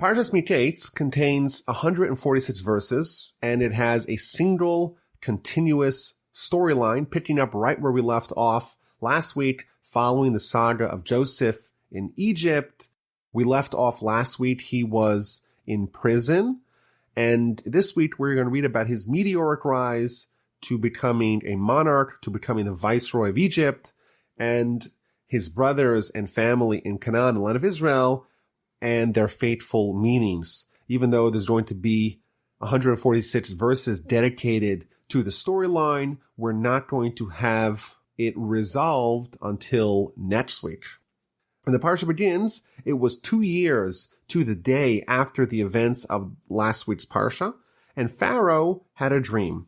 Parshas Mikeitz contains 146 verses, and it has a single continuous storyline picking up right where we left off last week following the saga of Joseph in Egypt. We left off last week, he was in prison, and this week we're going to read about his meteoric rise to becoming a monarch, to becoming the viceroy of Egypt, and his brothers and family in Canaan, the land of Israel, and their fateful meanings. Even though there's going to be 146 verses dedicated to the storyline, we're not going to have it resolved until next week. When the Parsha begins, it was 2 years to the day after the events of last week's Parsha, and Pharaoh had a dream.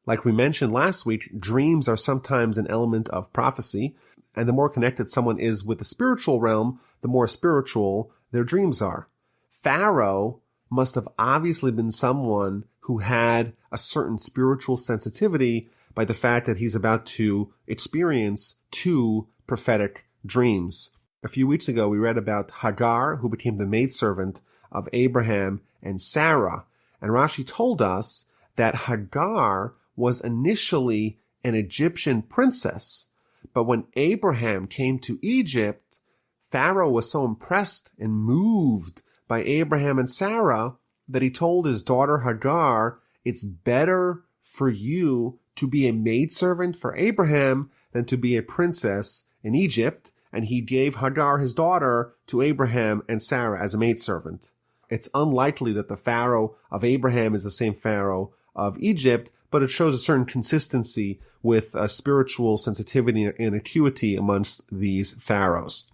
Like we mentioned last week, dreams are sometimes an element of prophecy, and the more connected someone is with the spiritual realm, the more spiritual their dreams are. Pharaoh must have obviously been someone who had a certain spiritual sensitivity by the fact that he's about to experience 2 prophetic dreams. A few weeks ago, we read about Hagar, who became the maidservant of Abraham and Sarah. And Rashi told us that Hagar was initially an Egyptian princess. But when Abraham came to Egypt, Pharaoh was so impressed and moved by Abraham and Sarah that he told his daughter Hagar, it's better for you to be a maidservant for Abraham than to be a princess in Egypt. And he gave Hagar, his daughter, to Abraham and Sarah as a maidservant. It's unlikely that the Pharaoh of Abraham is the same Pharaoh of Egypt, but it shows a certain consistency with spiritual sensitivity and acuity amongst these pharaohs.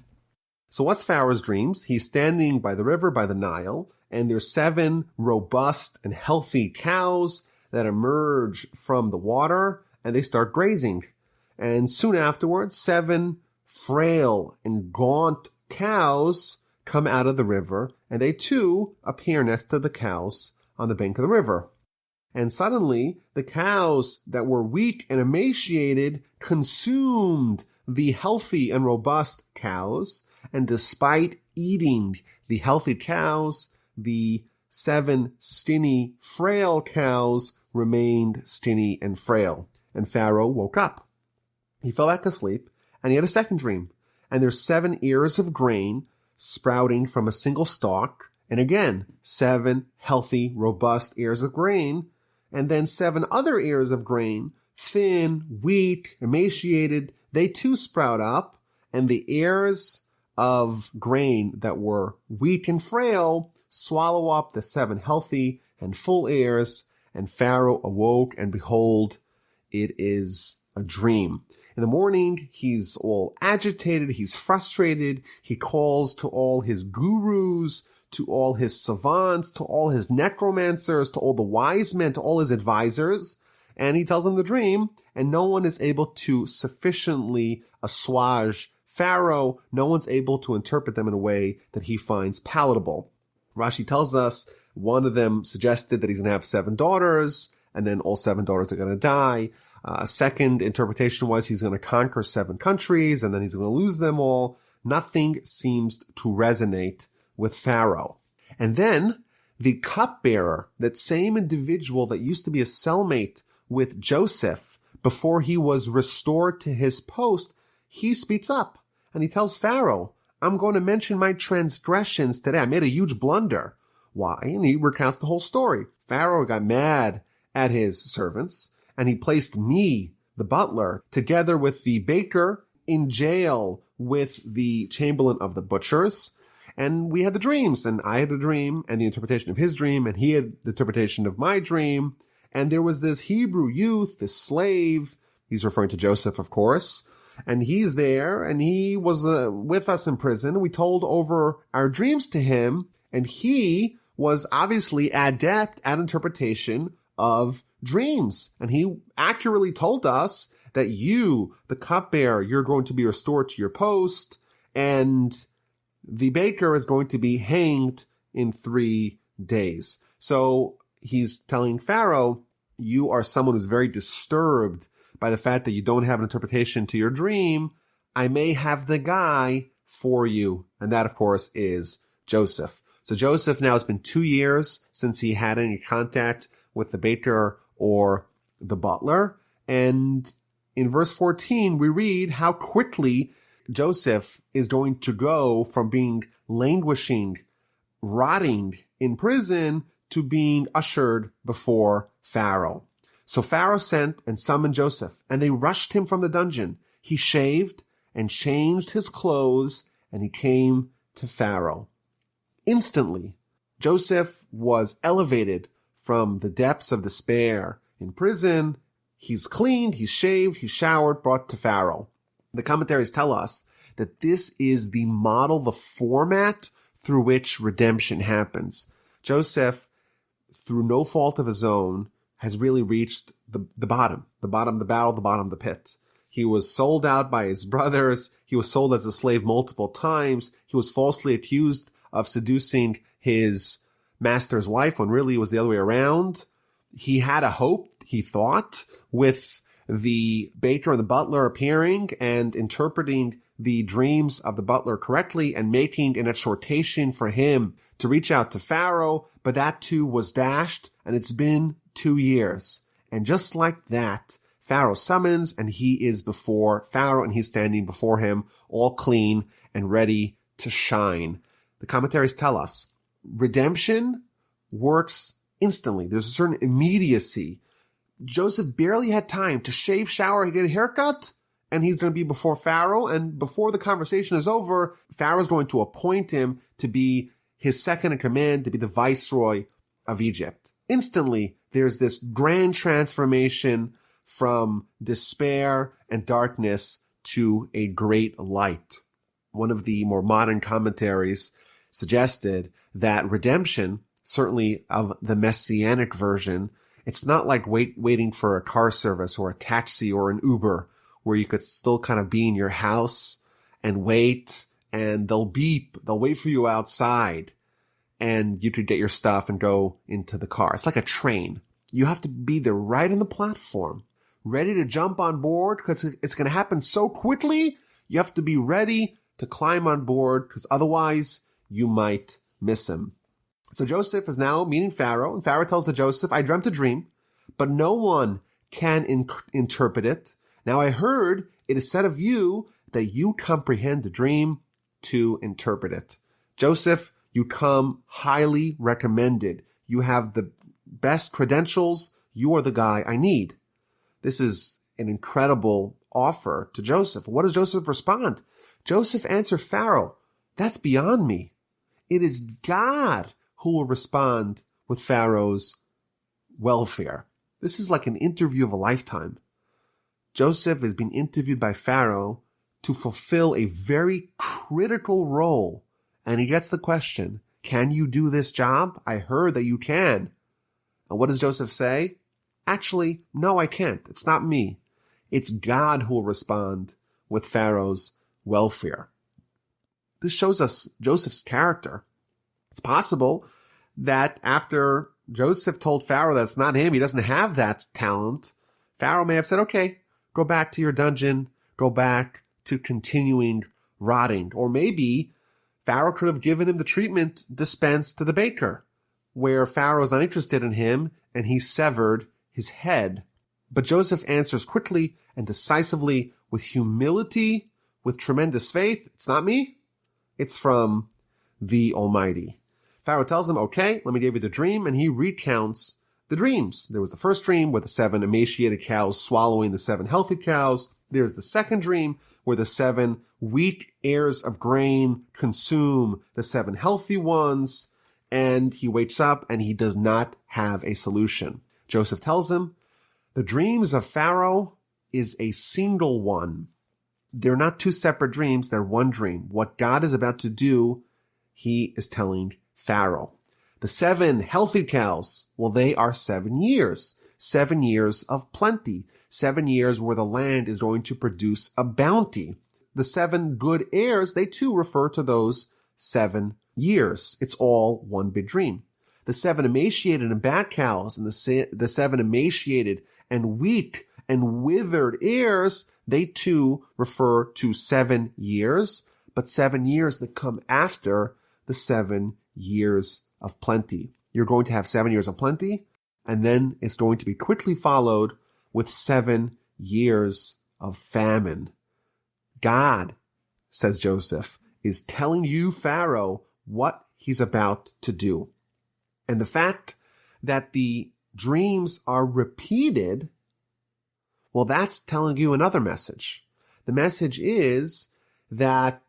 So what's Pharaoh's dreams? He's standing by the river, by the Nile, and there's 7 robust and healthy cows that emerge from the water, and they start grazing. And soon afterwards, 7 frail and gaunt cows come out of the river, and they too appear next to the cows on the bank of the river. And suddenly, the cows that were weak and emaciated consumed the healthy and robust cows, and despite eating the healthy cows, the 7 skinny, frail cows remained skinny and frail. And Pharaoh woke up. He fell back asleep, and he had a second dream. And there's 7 ears of grain sprouting from a single stalk, and again, 7 healthy, robust ears of grain, and then 7 other ears of grain, thin, weak, emaciated, they too sprout up, and the ears of grain that were weak and frail swallow up the 7 healthy and full ears, and Pharaoh awoke, and behold, it is a dream. In the morning, he's all agitated, he's frustrated, he calls to all his gurus, to all his savants, to all his necromancers, to all the wise men, to all his advisors, and he tells them the dream, and no one is able to sufficiently assuage Pharaoh. No one's able to interpret them in a way that he finds palatable. Rashi tells us one of them suggested that he's going to have 7 daughters, and then all 7 daughters are going to die. A second interpretation was he's going to conquer 7 countries, and then he's going to lose them all. Nothing seems to resonate with Pharaoh. And then the cupbearer, that same individual that used to be a cellmate with Joseph before he was restored to his post, he speaks up and he tells Pharaoh, I'm going to mention my transgressions today. I made a huge blunder. Why? And he recounts the whole story. Pharaoh got mad at his servants, and he placed me, the butler, together with the baker in jail with the chamberlain of the butchers. And we had the dreams, and I had a dream and the interpretation of his dream, and he had the interpretation of my dream. And there was this Hebrew youth, this slave. He's referring to Joseph, of course. And he's there, and he was with us in prison. We told over our dreams to him, and he was obviously adept at interpretation of dreams. And he accurately told us that you, the cupbearer, you're going to be restored to your post, and the baker is going to be hanged in 3 days. So he's telling Pharaoh, you are someone who's very disturbed by the fact that you don't have an interpretation to your dream. I may have the guy for you. And that, of course, is Joseph. So Joseph now has been 2 years since he had any contact with the baker or the butler. And in verse 14, we read how quickly Joseph is going to go from being languishing, rotting in prison to being ushered before Pharaoh. So Pharaoh sent and summoned Joseph, and they rushed him from the dungeon. He shaved and changed his clothes, and he came to Pharaoh. Instantly, Joseph was elevated from the depths of despair in prison. He's cleaned, he's shaved, he's showered, brought to Pharaoh. The commentaries tell us that this is the model, the format through which redemption happens. Joseph, through no fault of his own, has really reached the bottom of the barrel, the bottom of the pit. He was sold out by his brothers. He was sold as a slave multiple times. He was falsely accused of seducing his master's wife when really it was the other way around. He had a hope, he thought, with the baker and the butler appearing and interpreting the dreams of the butler correctly and making an exhortation for him to reach out to Pharaoh, but that too was dashed, and it's been 2 years. And just like that, Pharaoh summons, and he is before Pharaoh, and he's standing before him, all clean and ready to shine. The commentaries tell us redemption works instantly. There's a certain immediacy. Joseph barely had time to shave, shower, he get a haircut, and he's going to be before Pharaoh. And before the conversation is over, Pharaoh's going to appoint him to be his second in command, to be the viceroy of Egypt. Instantly, there's this grand transformation from despair and darkness to a great light. One of the more modern commentaries suggested that redemption, certainly of the messianic version, it's not like waiting for a car service or a taxi or an Uber where you could still kind of be in your house and wait, and they'll beep, they'll wait for you outside, and you could get your stuff and go into the car. It's like a train. You have to be there right on the platform, ready to jump on board, because it's going to happen so quickly. You have to be ready to climb on board, because otherwise you might miss him. So Joseph is now meeting Pharaoh, and Pharaoh tells to Joseph, I dreamt a dream, but no one can interpret it. Now I heard it is said of you that you comprehend the dream to interpret it. Joseph, you come highly recommended. You have the best credentials. You are the guy I need. This is an incredible offer to Joseph. What does Joseph respond? Joseph answered Pharaoh, that's beyond me. It is God who will respond with Pharaoh's welfare. This is like an interview of a lifetime. Joseph is being interviewed by Pharaoh to fulfill a very critical role. And he gets the question, can you do this job? I heard that you can. And what does Joseph say? Actually, no, I can't. It's not me. It's God who will respond with Pharaoh's welfare. This shows us Joseph's character. It's possible that after Joseph told Pharaoh that it's not him, he doesn't have that talent, Pharaoh may have said, okay, go back to your dungeon, go back to continuing rotting. Or maybe Pharaoh could have given him the treatment dispensed to the baker, where Pharaoh's not interested in him and he severed his head. But Joseph answers quickly and decisively with humility, with tremendous faith. It's not me. It's from the Almighty. Pharaoh tells him, okay, let me give you the dream, and he recounts the dreams. There was the first dream with the 7 emaciated cows swallowing the 7 healthy cows. There's the second dream where the 7 weak heirs of grain consume the 7 healthy ones, and he wakes up and he does not have a solution. Joseph tells him, the dreams of Pharaoh is a single one. They're not 2 separate dreams, they're one dream. What God is about to do, he is telling Pharaoh. The 7 healthy cows, well, they are 7 years. 7 years of plenty. 7 years where the land is going to produce a bounty. The 7 good heirs, they too refer to those 7 years. It's all one big dream. The 7 emaciated and bad cows and the 7 emaciated and weak and withered heirs, they too refer to 7 years, but 7 years that come after the 7 years of plenty. You're going to have 7 years of plenty, and then it's going to be quickly followed with 7 years of famine. God, says Joseph, is telling you, Pharaoh, what he's about to do. And the fact that the dreams are repeated, well, that's telling you another message. The message is that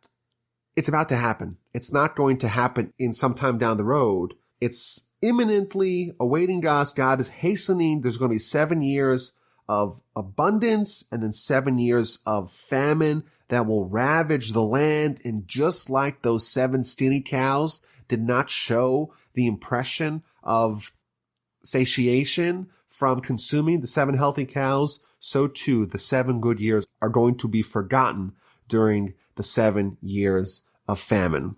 it's about to happen. It's not going to happen in some time down the road. It's imminently awaiting us. God is hastening. There's going to be 7 years of abundance and then 7 years of famine that will ravage the land. And just like those 7 skinny cows did not show the impression of satiation from consuming the 7 healthy cows, so too the 7 good years are going to be forgotten during the 7 years of famine.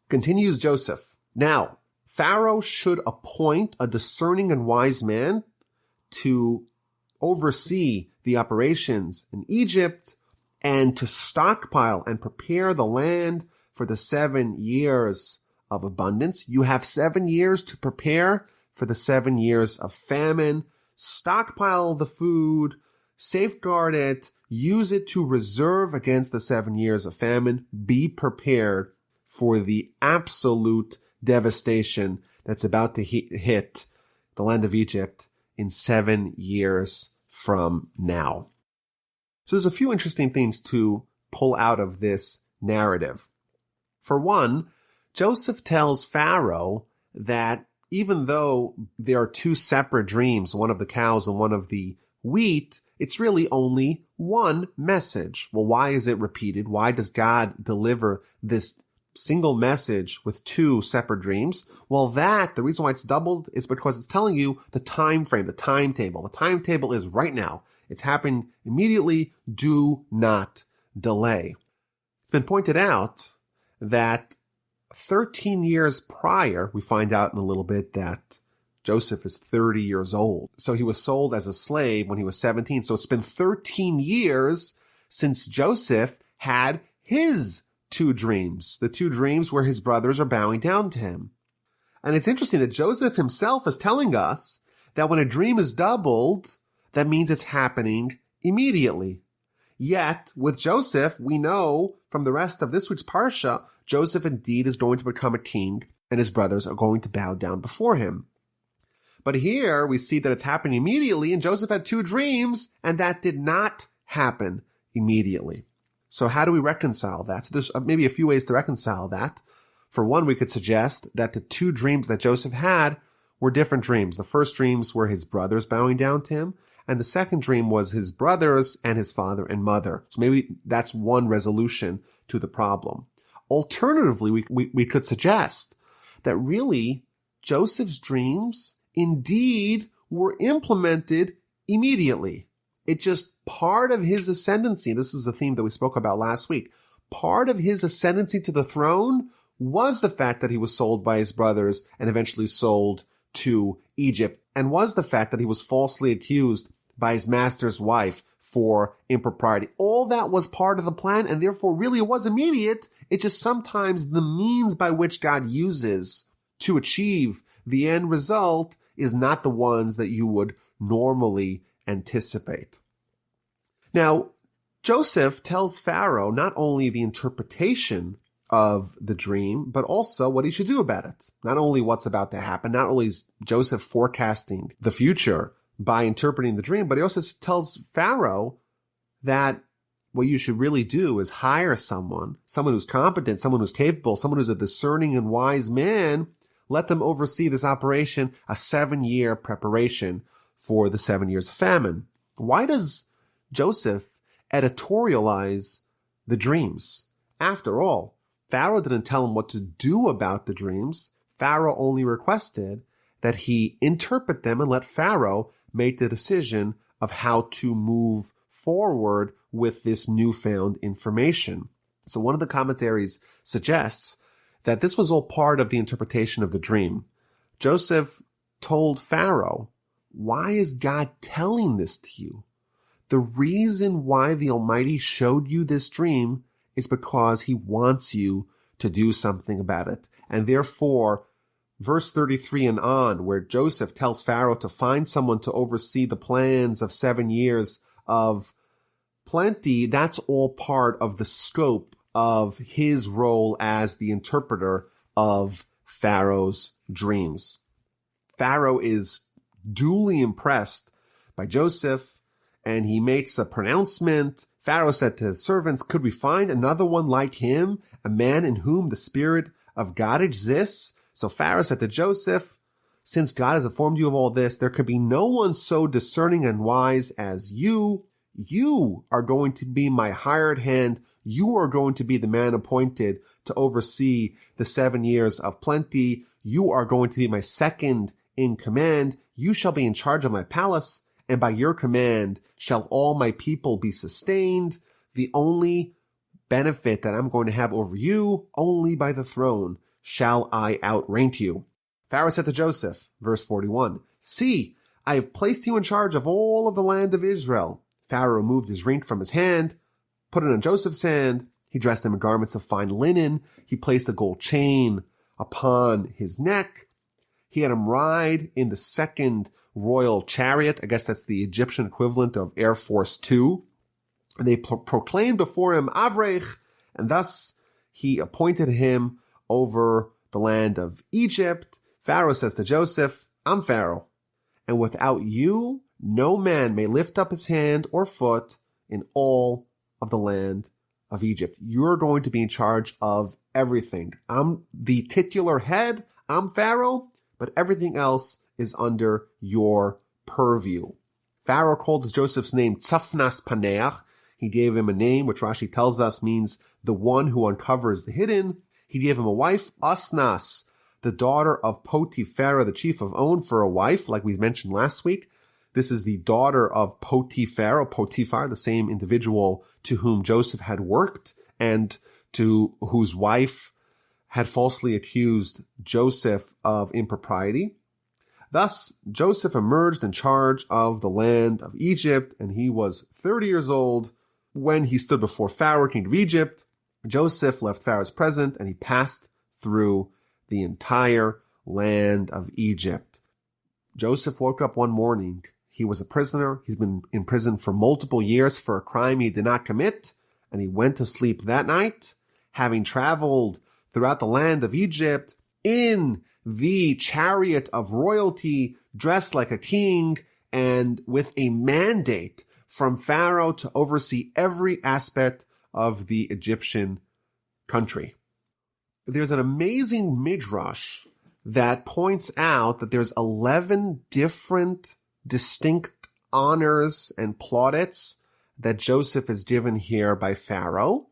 Continues Joseph. Now, Pharaoh should appoint a discerning and wise man to oversee the operations in Egypt and to stockpile and prepare the land for the 7 years of abundance. You have 7 years to prepare for the 7 years of famine. Stockpile the food, safeguard it, use it to reserve against the 7 years of famine. Be prepared for the absolute devastation that's about to hit the land of Egypt in 7 years from now. So there's a few interesting things to pull out of this narrative. For one, Joseph tells Pharaoh that even though there are 2 separate dreams, one of the cows and one of the wheat, it's really only one message. Well, why is it repeated? Why does God deliver this single message with 2 separate dreams? Well, the reason why it's doubled is because it's telling you the time frame, the timetable. The timetable is right now. It's happening immediately. Do not delay. It's been pointed out that 13 years prior, we find out in a little bit that Joseph is 30 years old. So he was sold as a slave when he was 17. So it's been 13 years since Joseph had his 2 dreams, the 2 dreams where his brothers are bowing down to him. And it's interesting that Joseph himself is telling us that when a dream is doubled, that means it's happening immediately. Yet, with Joseph, we know from the rest of this week's Parsha, Joseph indeed is going to become a king, and his brothers are going to bow down before him. But here we see that it's happening immediately, and Joseph had 2 dreams, and that did not happen immediately. So how do we reconcile that? So there's maybe a few ways to reconcile that. For one, we could suggest that the 2 dreams that Joseph had were different dreams. The first dreams were his brothers bowing down to him, and the second dream was his brothers and his father and mother. So maybe that's one resolution to the problem. Alternatively, we could suggest that really Joseph's dreams indeed were implemented immediately. It's just part of his ascendancy. This is a theme that we spoke about last week. Part of his ascendancy to the throne was the fact that he was sold by his brothers and eventually sold to Egypt, and was the fact that he was falsely accused by his master's wife for impropriety. All that was part of the plan, and therefore really it was immediate. It's just sometimes the means by which God uses to achieve the end result is not the ones that you would normally anticipate. Now, Joseph tells Pharaoh not only the interpretation of the dream, but also what he should do about it. Not only what's about to happen, not only is Joseph forecasting the future by interpreting the dream, but he also tells Pharaoh that what you should really do is hire someone who's competent, someone who's capable, someone who's a discerning and wise man. Let them oversee this operation, a 7-year preparation for the 7 years of famine. Why does Joseph editorialize the dreams? After all, Pharaoh didn't tell him what to do about the dreams. Pharaoh only requested that he interpret them and let Pharaoh make the decision of how to move forward with this newfound information. So one of the commentaries suggests that this was all part of the interpretation of the dream. Joseph told Pharaoh, "Why is God telling this to you? The reason why the Almighty showed you this dream is because he wants you to do something about it. And therefore, verse 33 and on, where Joseph tells Pharaoh to find someone to oversee the plans of 7 years of plenty, that's all part of the scope of his role as the interpreter of Pharaoh's dreams. Pharaoh is duly impressed by Joseph, and he makes a pronouncement. Pharaoh said to his servants, "Could we find another one like him, a man in whom the Spirit of God exists?" So Pharaoh said to Joseph, "Since God has informed you of all this, there could be no one so discerning and wise as you. You are going to be my hired hand. You are going to be the man appointed to oversee the 7 years of plenty. You are going to be my second in command. You shall be in charge of my palace, and by your command shall all my people be sustained. The only benefit that I'm going to have over you, only by the throne shall I outrank you." Pharaoh said to Joseph, verse 41, "See, I have placed you in charge of all of the land of Israel." Pharaoh removed his ring from his hand, put it on Joseph's hand. He dressed him in garments of fine linen. He placed a gold chain upon his neck. He had him ride in the second royal chariot. I guess that's the Egyptian equivalent of Air Force Two. And they proclaimed before him Avrech, and thus he appointed him over the land of Egypt. Pharaoh says to Joseph, "I'm Pharaoh, and without you, no man may lift up his hand or foot in all of the land of Egypt. You're going to be in charge of everything. I'm the titular head. I'm Pharaoh, but everything else is under your purview." Pharaoh called Joseph's name Tzafnas Paneach. He gave him a name which Rashi tells us means the one who uncovers the hidden. He gave him a wife, Asnas, the daughter of Potiphar, the chief of On, for a wife, like we mentioned last week. This is the daughter of Potiphar, the same individual to whom Joseph had worked and to whose wife had falsely accused Joseph of impropriety. Thus, Joseph emerged in charge of the land of Egypt, and he was 30 years old when he stood before Pharaoh, king of Egypt. Joseph left Pharaoh's presence, and he passed through the entire land of Egypt. Joseph woke up one morning. He was a prisoner. He's been in prison for multiple years for a crime he did not commit, and he went to sleep that night, having traveled throughout the land of Egypt in the chariot of royalty, dressed like a king, and with a mandate from Pharaoh to oversee every aspect of the Egyptian country. There's an amazing midrash that points out that there's 11 different distinct honors and plaudits that Joseph is given here by Pharaoh,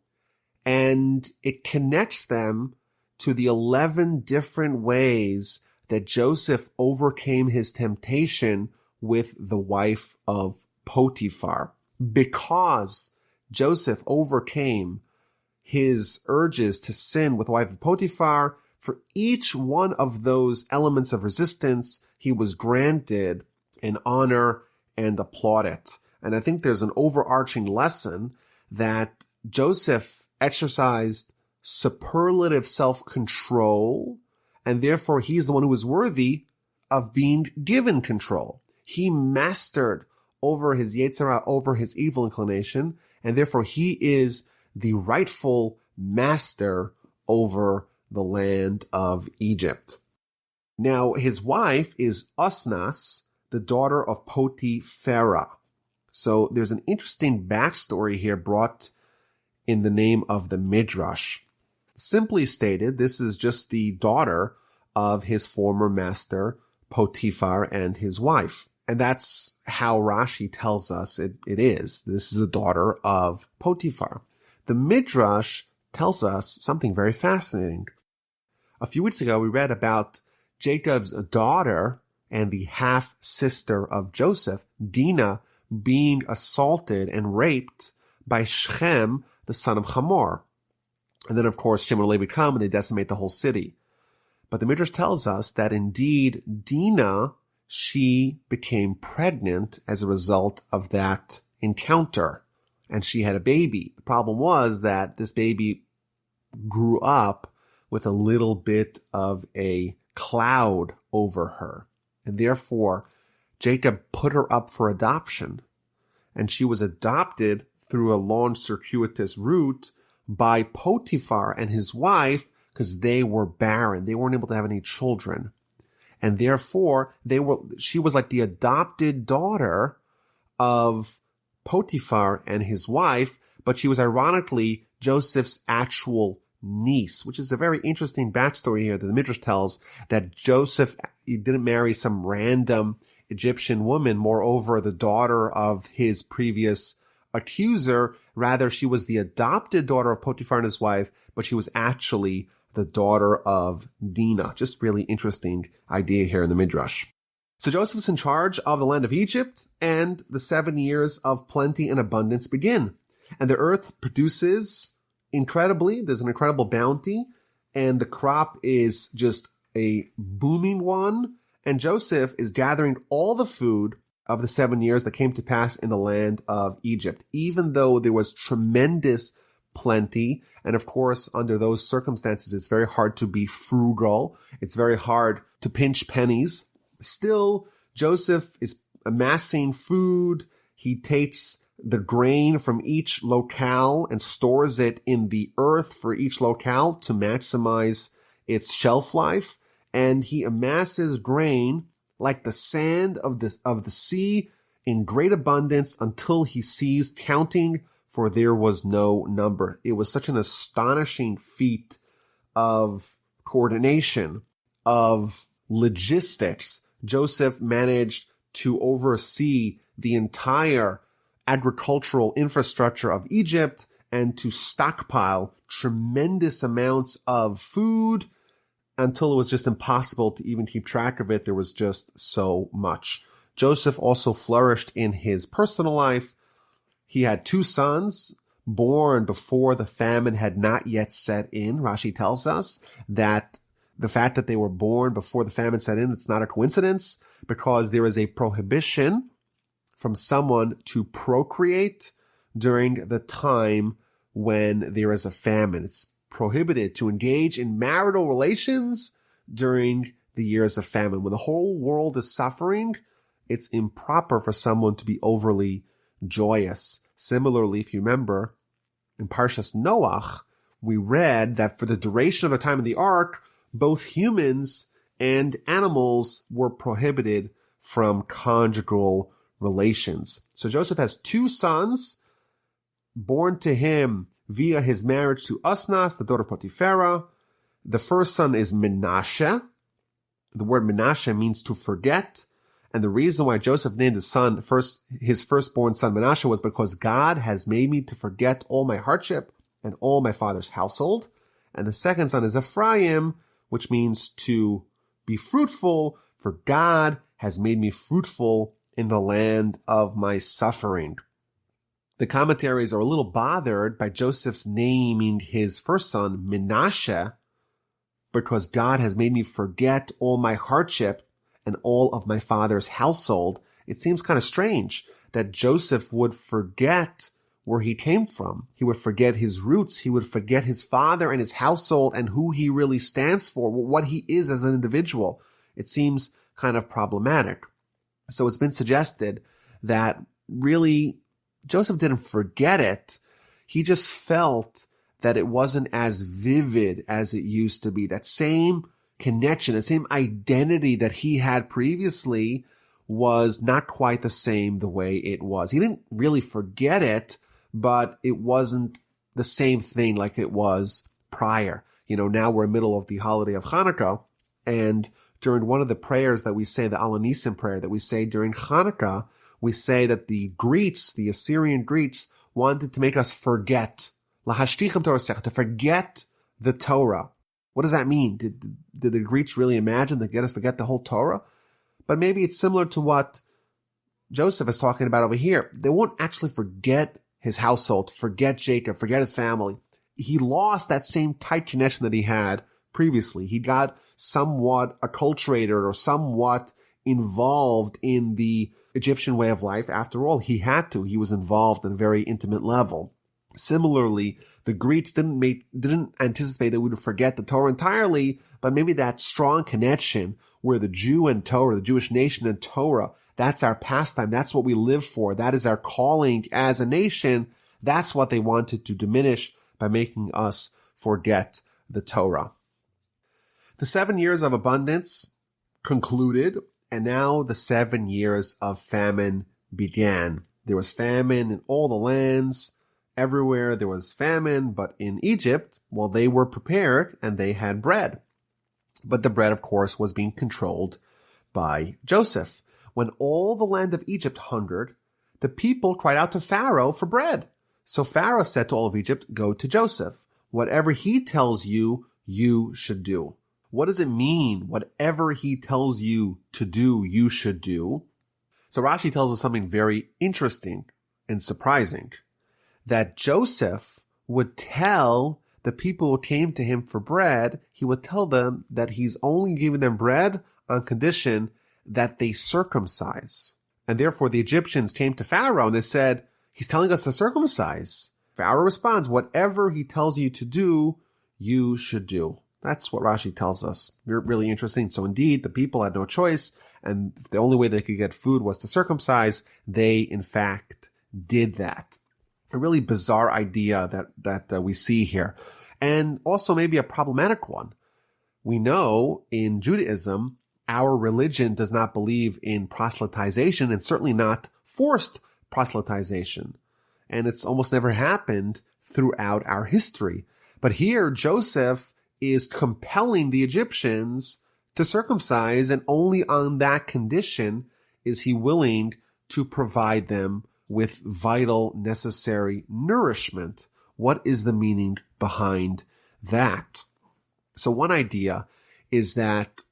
and it connects them to the 11 different ways that Joseph overcame his temptation with the wife of Potiphar. Because Joseph overcame his urges to sin with the wife of Potiphar, for each one of those elements of resistance, he was granted an honor and a plaudit. And I think there's an overarching lesson that Joseph exercised superlative self-control, and therefore he's the one who was worthy of being given control. He mastered over his Yetzirah, over his evil inclination, and therefore he is the rightful master over the land of Egypt. Now, his wife is Asnas, the daughter of Potiphar. So there's an interesting backstory here brought in the name of the Midrash. Simply stated, this is just the daughter of his former master, Potiphar, and his wife. And that's how Rashi tells us it is. This is the daughter of Potiphar. The Midrash tells us something very fascinating. A few weeks ago, we read about Jacob's daughter and the half-sister of Joseph, Dinah, being assaulted and raped by Shechem, the son of Hamor. And then, of course, Shimon and Levi come and they decimate the whole city. But the Midrash tells us that indeed Dinah, she became pregnant as a result of that encounter. And she had a baby. The problem was that this baby grew up with a little bit of a cloud over her. And therefore, Jacob put her up for adoption. And she was adopted through a long circuitous route by Potiphar and his wife because they were barren. They weren't able to have any children. And therefore, she was like the adopted daughter of Potiphar and his wife, but she was ironically Joseph's actual niece, which is a very interesting backstory here that the Midrash tells, that Joseph, he didn't marry some random Egyptian woman, moreover, the daughter of his previous accuser. Rather, she was the adopted daughter of Potiphar and his wife, but she was actually the daughter of Dinah. Just really interesting idea here in the Midrash. So Joseph's in charge of the land of Egypt, and the 7 years of plenty and abundance begin. And the earth produces incredibly. There's an incredible bounty, and the crop is just a booming one. And Joseph is gathering all the food of the 7 years that came to pass in the land of Egypt, even though there was tremendous plenty. And of course, under those circumstances, it's very hard to be frugal. It's very hard to pinch pennies. Still, Joseph is amassing food. He takes the grain from each locale and stores it in the earth for each locale to maximize its shelf life. And he amasses grain like the sand of the sea in great abundance until he ceased counting, for there was no number. It was such an astonishing feat of coordination, of logistics. Joseph managed to oversee the entire agricultural infrastructure of Egypt and to stockpile tremendous amounts of food until it was just impossible to even keep track of it. There was just so much. Joseph also flourished in his personal life. He had 2 sons born before the famine had not yet set in. Rashi tells us that the fact that they were born before the famine set in, it's not a coincidence, because there is a prohibition from someone to procreate during the time when there is a famine. It's prohibited to engage in marital relations during the years of famine. When the whole world is suffering, it's improper for someone to be overly joyous. Similarly, if you remember, in Parshas Noach, we read that for the duration of the time of the ark, both humans and animals were prohibited from conjugal relations. So Joseph has 2 sons born to him via his marriage to Asnas, the daughter of Potiphar. The first son is Menashe. The word Menashe means to forget. And the reason why Joseph named his firstborn son Menashe was because God has made me to forget all my hardship and all my father's household. And the second son is Ephraim, which means to be fruitful, for God has made me fruitful in the land of my suffering. The commentaries are a little bothered by Joseph's naming his first son Menashe, because God has made me forget all my hardship and all of my father's household. It seems kind of strange that Joseph would forget where he came from. He would forget his roots. He would forget his father and his household and who he really stands for, what he is as an individual. It seems kind of problematic. So it's been suggested that really Joseph didn't forget it. He just felt that it wasn't as vivid as it used to be. That same connection, the same identity that he had previously was not quite the same the way it was. He didn't really forget it, but it wasn't the same thing like it was prior. Now we're in the middle of the holiday of Hanukkah, and during one of the prayers that we say, the Al Nisim prayer that we say during Hanukkah, we say that the Greeks, the Assyrian Greeks, wanted to make us forget, to forget the Torah. What does that mean? Did the Greeks really imagine to get us to forget the whole Torah? But maybe it's similar to what Joseph is talking about over here. They won't actually forget his household, forget Jacob, forget his family. He lost that same tight connection that he had previously. He got somewhat acculturated or somewhat involved in the Egyptian way of life. After all, he had to. He was involved in a very intimate level. Similarly, the Greeks didn't anticipate that we would forget the Torah entirely, but maybe that strong connection where the Jew and Torah, the Jewish nation and Torah, that's our pastime, that's what we live for, that is our calling as a nation, that's what they wanted to diminish by making us forget the Torah. The 7 years of abundance concluded, and now the 7 years of famine began. There was famine in all the lands. Everywhere there was famine, but in Egypt, well, they were prepared and they had bread. But the bread, of course, was being controlled by Joseph. When all the land of Egypt hungered, the people cried out to Pharaoh for bread. So Pharaoh said to all of Egypt, go to Joseph. Whatever he tells you, you should do. What does it mean? Whatever he tells you to do, you should do. So Rashi tells us something very interesting and surprising. That Joseph would tell the people who came to him for bread, he would tell them that he's only giving them bread on condition that they circumcise. And therefore the Egyptians came to Pharaoh and they said, he's telling us to circumcise. Pharaoh responds, whatever he tells you to do, you should do. That's what Rashi tells us. Really interesting. So indeed, the people had no choice, and the only way they could get food was to circumcise. They, in fact, did that. A really bizarre idea that we see here. And also maybe a problematic one. We know in Judaism, our religion does not believe in proselytization, and certainly not forced proselytization. And it's almost never happened throughout our history. But here, Joseph is compelling the Egyptians to circumcise, and only on that condition is he willing to provide them with vital, necessary nourishment. What is the meaning behind that? So one idea is that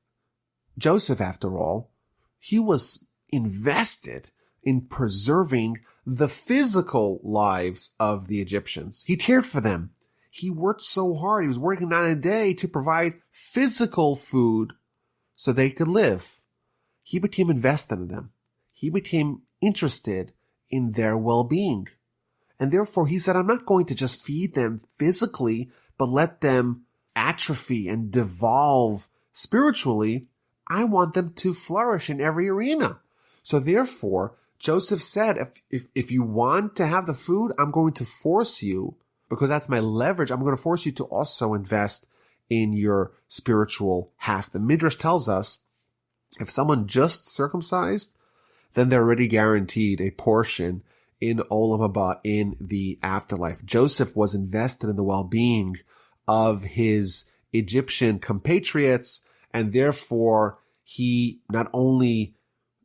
Joseph, after all, he was invested in preserving the physical lives of the Egyptians. He cared for them. He worked so hard. He was working night and day to provide physical food so they could live. He became invested in them. He became interested in their well-being. And therefore he said, I'm not going to just feed them physically, but let them atrophy and devolve spiritually. I want them to flourish in every arena. So therefore, Joseph said, if you want to have the food, I'm going to force you, because that's my leverage. I'm going to force you to also invest in your spiritual half. The Midrash tells us if someone just circumcised, then they're already guaranteed a portion in Olam Haba, in the afterlife. Joseph was invested in the well-being of his Egyptian compatriots, and therefore he not only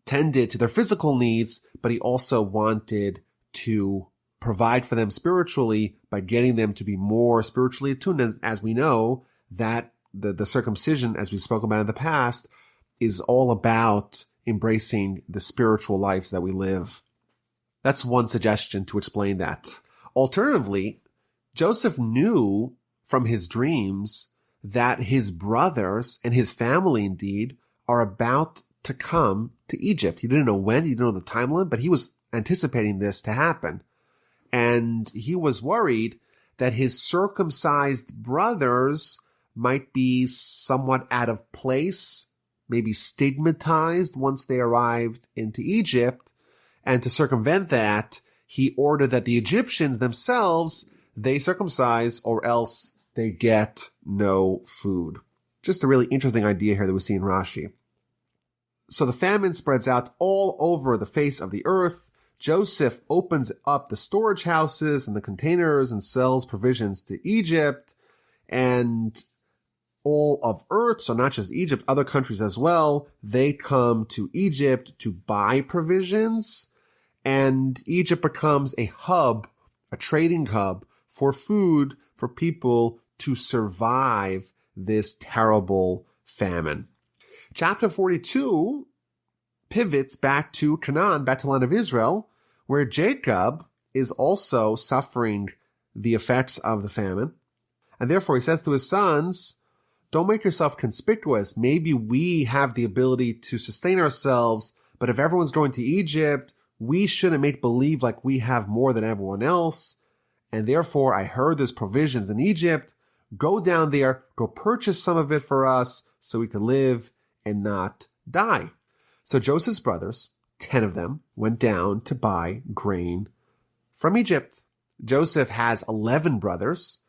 tended to their physical needs, but he also wanted to provide for them spiritually by getting them to be more spiritually attuned. As we know, that the circumcision, as we spoke about in the past, is all about embracing the spiritual lives that we live. That's one suggestion to explain that. Alternatively, Joseph knew from his dreams that his brothers and his family indeed are about to come to Egypt. He didn't know when, he didn't know the timeline, but he was anticipating this to happen. And he was worried that his circumcised brothers might be somewhat out of place, maybe stigmatized once they arrived into Egypt. And to circumvent that, he ordered that the Egyptians themselves, they circumcise, or else they get no food. Just a really interesting idea here that we see in Rashi. So the famine spreads out all over the face of the earth. Joseph opens up the storage houses and the containers and sells provisions to Egypt, and all of earth, so not just Egypt, other countries as well, they come to Egypt to buy provisions, and Egypt becomes a hub, a trading hub for food for people to survive this terrible famine. Chapter 42 pivots back to Canaan, back to the land of Israel, where Jacob is also suffering the effects of the famine. And therefore he says to his sons, don't make yourself conspicuous. Maybe we have the ability to sustain ourselves, but if everyone's going to Egypt, we shouldn't make believe like we have more than everyone else. and therefore I heard there's provisions in Egypt. Go down there, go purchase some of it for us so we can live and not die. So Joseph's brothers, 10 of them, went down to buy grain from Egypt. Joseph has 11 brothers.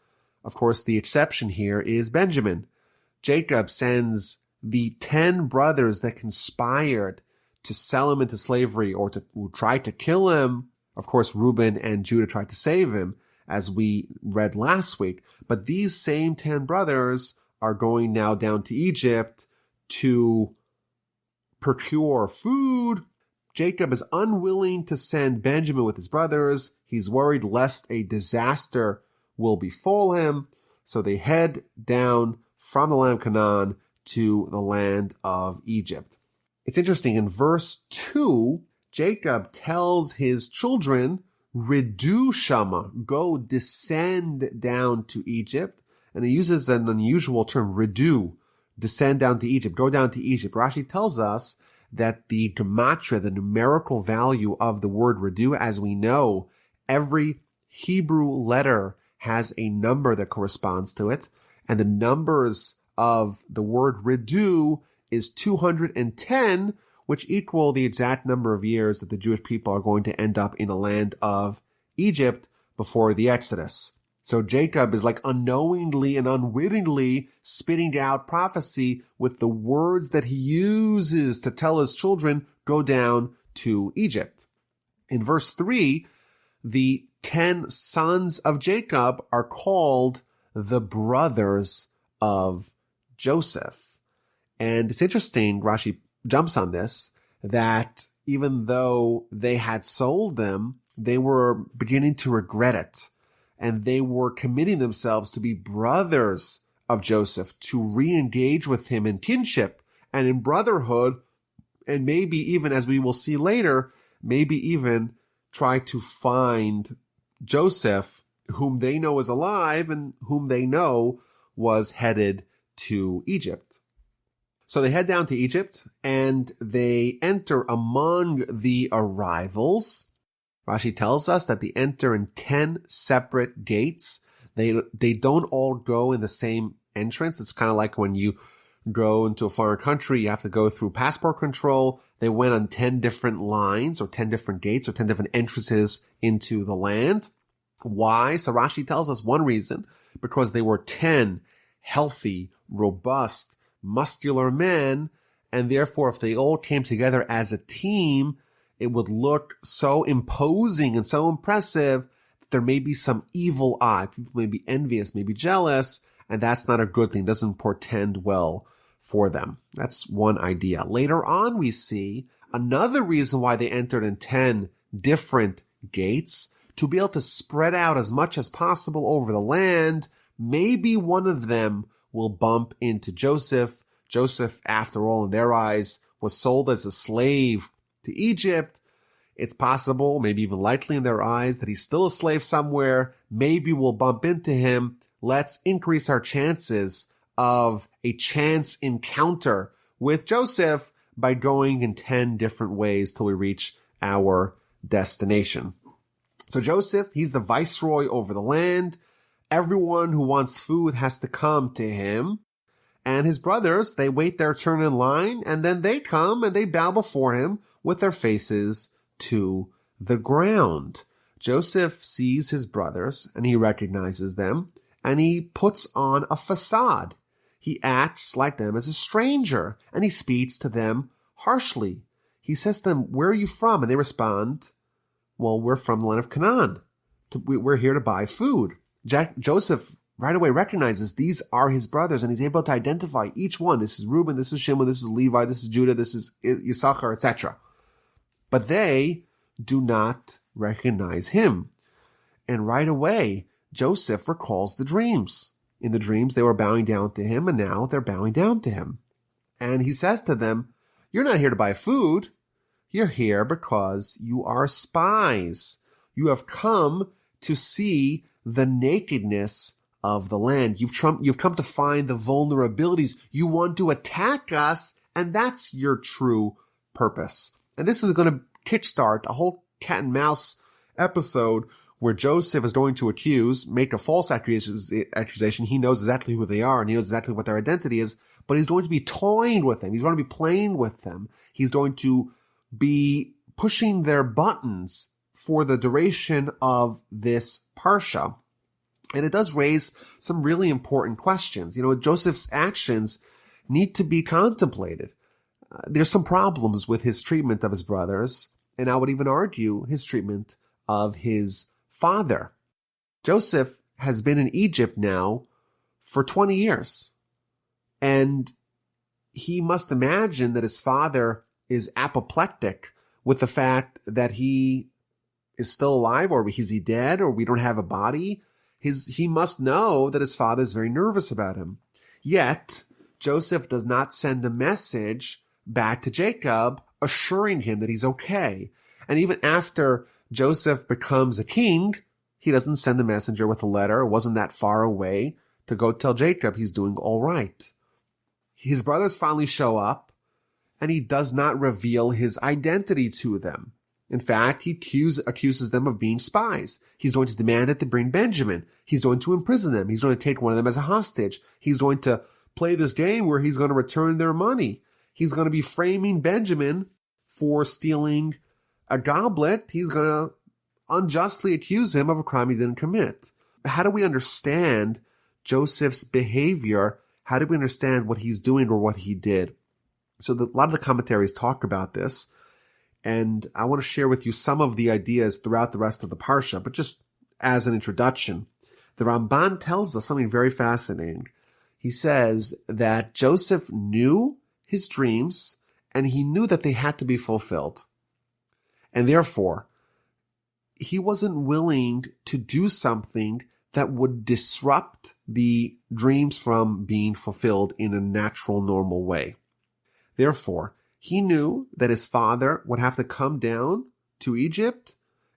Of course, the exception here is Benjamin. Jacob sends the 10 brothers that conspired to sell him into slavery or to try to kill him. Of course, Reuben and Judah tried to save him, as we read last week. But these same 10 brothers are going now down to Egypt to procure food. Jacob is unwilling to send Benjamin with his brothers. He's worried lest a disaster will befall him. So they head down from the land of Canaan to the land of Egypt. It's interesting. In verse 2, Jacob tells his children, Redu Shama, go descend down to Egypt. And he uses an unusual term, redu, descend down to Egypt, go down to Egypt. Rashi tells us that the gematria, the numerical value of the word redu, as we know, every Hebrew letter has a number that corresponds to it. And the numbers of the word redu is 210, which equal the exact number of years that the Jewish people are going to end up in the land of Egypt before the Exodus. So Jacob is like unknowingly and unwittingly spitting out prophecy with the words that he uses to tell his children, go down to Egypt. In verse 3, the 10 sons of Jacob are called the brothers of Joseph. And it's interesting, Rashi jumps on this, that even though they had sold them, they were beginning to regret it. And they were committing themselves to be brothers of Joseph, to re-engage with him in kinship and in brotherhood, and maybe even, as we will see later, maybe even try to find Joseph, whom they know is alive and whom they know was headed to Egypt. So they head down to Egypt and they enter among the arrivals. Rashi tells us that they enter in 10 separate gates. They don't all go in the same entrance. It's kind of like when you go into a foreign country, you have to go through passport control. They went on 10 different lines or 10 different gates or 10 different entrances into the land. Why? So Rashi tells us one reason, because they were 10 healthy, robust, muscular men, and therefore if they all came together as a team, it would look so imposing and so impressive that there may be some evil eye. People may be envious, may be jealous, and that's not a good thing. It doesn't portend well for them. That's one idea. Later on, we see another reason why they entered in 10 different gates, to be able to spread out as much as possible over the land. Maybe one of them will bump into Joseph. Joseph, after all, in their eyes, was sold as a slave to Egypt. It's possible, maybe even likely in their eyes, that he's still a slave somewhere. Maybe we'll bump into him. Let's increase our chances of a chance encounter with Joseph by going in 10 different ways till we reach our destination. So Joseph, he's the viceroy over the land. Everyone who wants food has to come to him. And his brothers, they wait their turn in line, and then they come and they bow before him with their faces to the ground. Joseph sees his brothers, and he recognizes them, and he puts on a facade. He acts like them as a stranger, and he speaks to them harshly. He says to them, "Where are you from?" And they respond, "Well, we're from the land of Canaan. We're here to buy food." Joseph right away recognizes these are his brothers, and he's able to identify each one. This is Reuben, this is Shimon, this is Levi, this is Judah, this is Issachar, etc. But they do not recognize him. And right away, Joseph recalls the dreams. In the dreams, they were bowing down to him, and now they're bowing down to him. And he says to them, "You're not here to buy food. You're here because you are spies. You have come to see the nakedness of the land. You've come to find the vulnerabilities. You want to attack us, and that's your true purpose." And this is going to kickstart a whole cat and mouse episode where Joseph is going to make a false accusation. He knows exactly who they are and he knows exactly what their identity is, but he's going to be toying with them. He's going to be playing with them. He's going to be pushing their buttons for the duration of this Parsha. And it does raise some really important questions. Joseph's actions need to be contemplated. There's some problems with his treatment of his brothers, and I would even argue his treatment of his father. Joseph has been in Egypt now for 20 years, and he must imagine that his father is apoplectic with the fact that he is still alive, or is he dead, or we don't have a body. He must know that his father is very nervous about him. Yet, Joseph does not send a message back to Jacob assuring him that he's okay. And even after Joseph becomes a king, he doesn't send a messenger with a letter. It wasn't that far away to go tell Jacob he's doing all right. His brothers finally show up, and he does not reveal his identity to them. In fact, he accuses them of being spies. He's going to demand that they bring Benjamin. He's going to imprison them. He's going to take one of them as a hostage. He's going to play this game where he's going to return their money. He's going to be framing Benjamin for stealing a goblet. He's going to unjustly accuse him of a crime he didn't commit. How do we understand Joseph's behavior? How do we understand what he's doing or what he did? So a lot of the commentaries talk about this, and I want to share with you some of the ideas throughout the rest of the Parsha, but just as an introduction. The Ramban tells us something very fascinating. He says that Joseph knew his dreams, and he knew that they had to be fulfilled. And therefore, he wasn't willing to do something that would disrupt the dreams from being fulfilled in a natural, normal way. Therefore, he knew that his father would have to come down to Egypt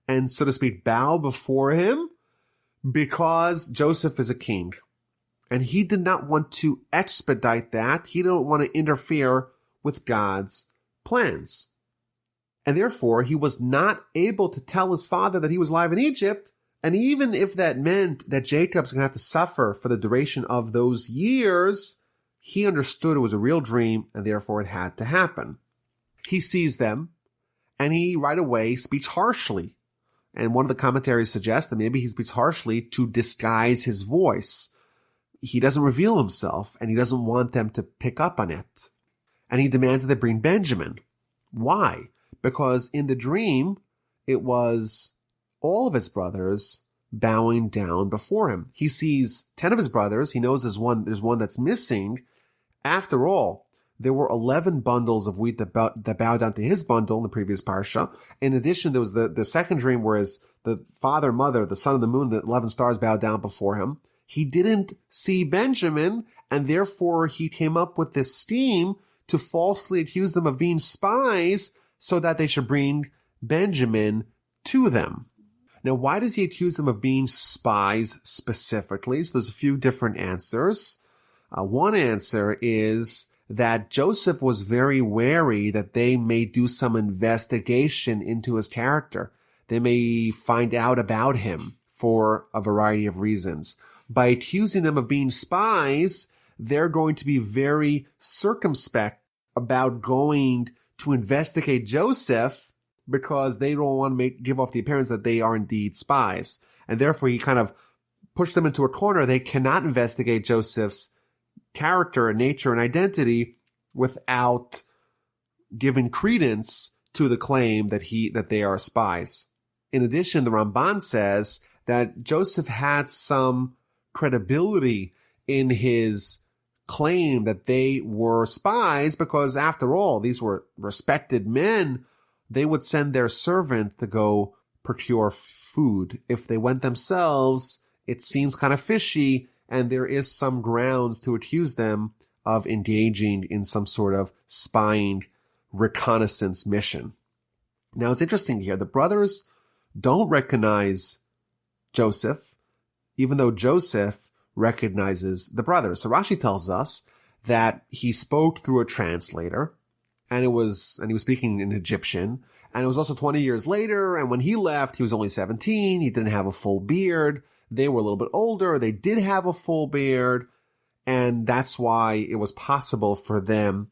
and, so to speak, bow before him because Joseph is a king. And he did not want to expedite that. He didn't want to interfere with God's plans. And therefore, he was not able to tell his father that he was alive in Egypt. And even if that meant that Jacob's going to have to suffer for the duration of those years, he understood it was a real dream, and therefore it had to happen. He sees them, and he right away speaks harshly. And one of the commentaries suggests that maybe he speaks harshly to disguise his voice. He doesn't reveal himself, and he doesn't want them to pick up on it. And he demands that they bring Benjamin. Why? Because in the dream, it was all of his brothers bowing down before him. He sees 10 of his brothers. He knows there's one that's missing. After all, there were 11 bundles of wheat that bowed down to his bundle in the previous Parsha. In addition, there was the second dream where the father, mother, the sun and the moon, the 11 stars bowed down before him. He didn't see Benjamin, and therefore he came up with this scheme to falsely accuse them of being spies so that they should bring Benjamin to them. Now, why does he accuse them of being spies specifically? So there's a few different answers. One answer is that Joseph was very wary that they may do some investigation into his character. They may find out about him for a variety of reasons. By accusing them of being spies, they're going to be very circumspect about going to investigate Joseph because they don't want to give off the appearance that they are indeed spies. And therefore, he kind of pushed them into a corner. They cannot investigate Joseph's character and nature and identity without giving credence to the claim that they are spies. In addition, the Ramban says that Joseph had some credibility in his claim that they were spies because, after all, these were respected men. They would send their servant to go procure food. If they went themselves, it seems kind of fishy, and there is some grounds to accuse them of engaging in some sort of spying reconnaissance mission. Now, it's interesting here. The brothers don't recognize Joseph, even though Joseph recognizes the brothers. So Rashi tells us that he spoke through a translator, and he was speaking in Egyptian. And it was also 20 years later, and when he left, he was only 17. He didn't have a full beard. They were a little bit older. They did have a full beard, and that's why it was possible for them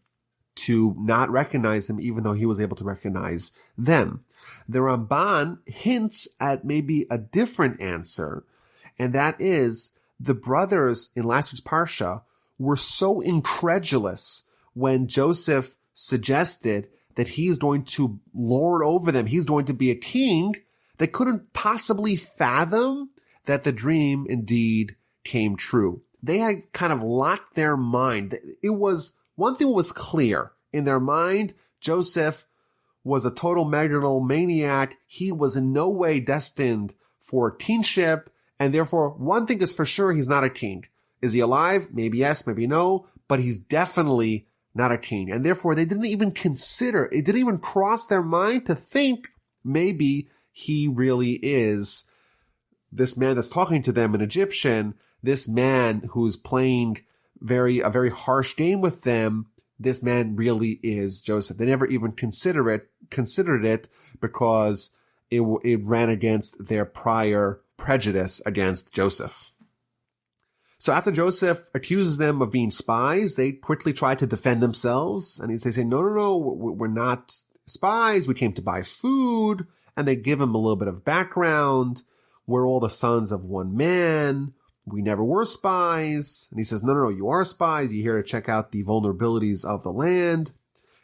to not recognize him, even though he was able to recognize them. The Ramban hints at maybe a different answer, and that is the brothers in last week's Parsha were so incredulous when Joseph suggested that he's going to lord over them, he's going to be a king, they couldn't possibly fathom that the dream indeed came true. They had kind of locked their mind. It was, one thing was clear in their mind, Joseph was a total megalomaniac. He was in no way destined for kingship, and therefore one thing is for sure, he's not a king. Is he alive? Maybe yes, maybe no, but he's definitely not a king. And therefore they didn't even consider, it didn't even cross their mind to think maybe he really is this man that's talking to them in Egyptian, this man who's playing a very harsh game with them. This man really is Joseph. They never even considered it because it ran against their prior prejudice against Joseph. So after Joseph accuses them of being spies, they quickly try to defend themselves. And they say, no, we're not spies. We came to buy food. And they give him a little bit of background. We're all the sons of one man. We never were spies. And he says, no, you are spies. You're here to check out the vulnerabilities of the land.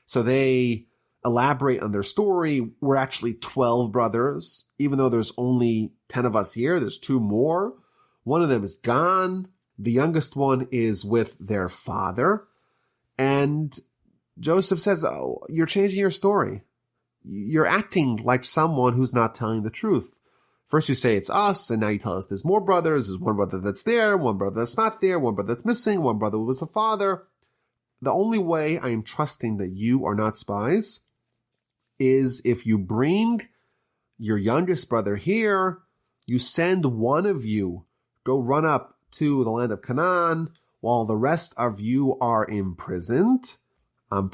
So they elaborate on their story. We're actually 12 brothers. Even though there's only 10 of us here, there's 2 more. One of them is gone. The youngest one is with their father. And Joseph says, oh, you're changing your story. You're acting like someone who's not telling the truth. First you say it's us, and now you tell us there's more brothers. There's one brother that's there, one brother that's not there, one brother that's missing, one brother was the father. The only way I am trusting that you are not spies is if you bring your youngest brother here, you send one of you, go run up to the land of Canaan while the rest of you are imprisoned. I'm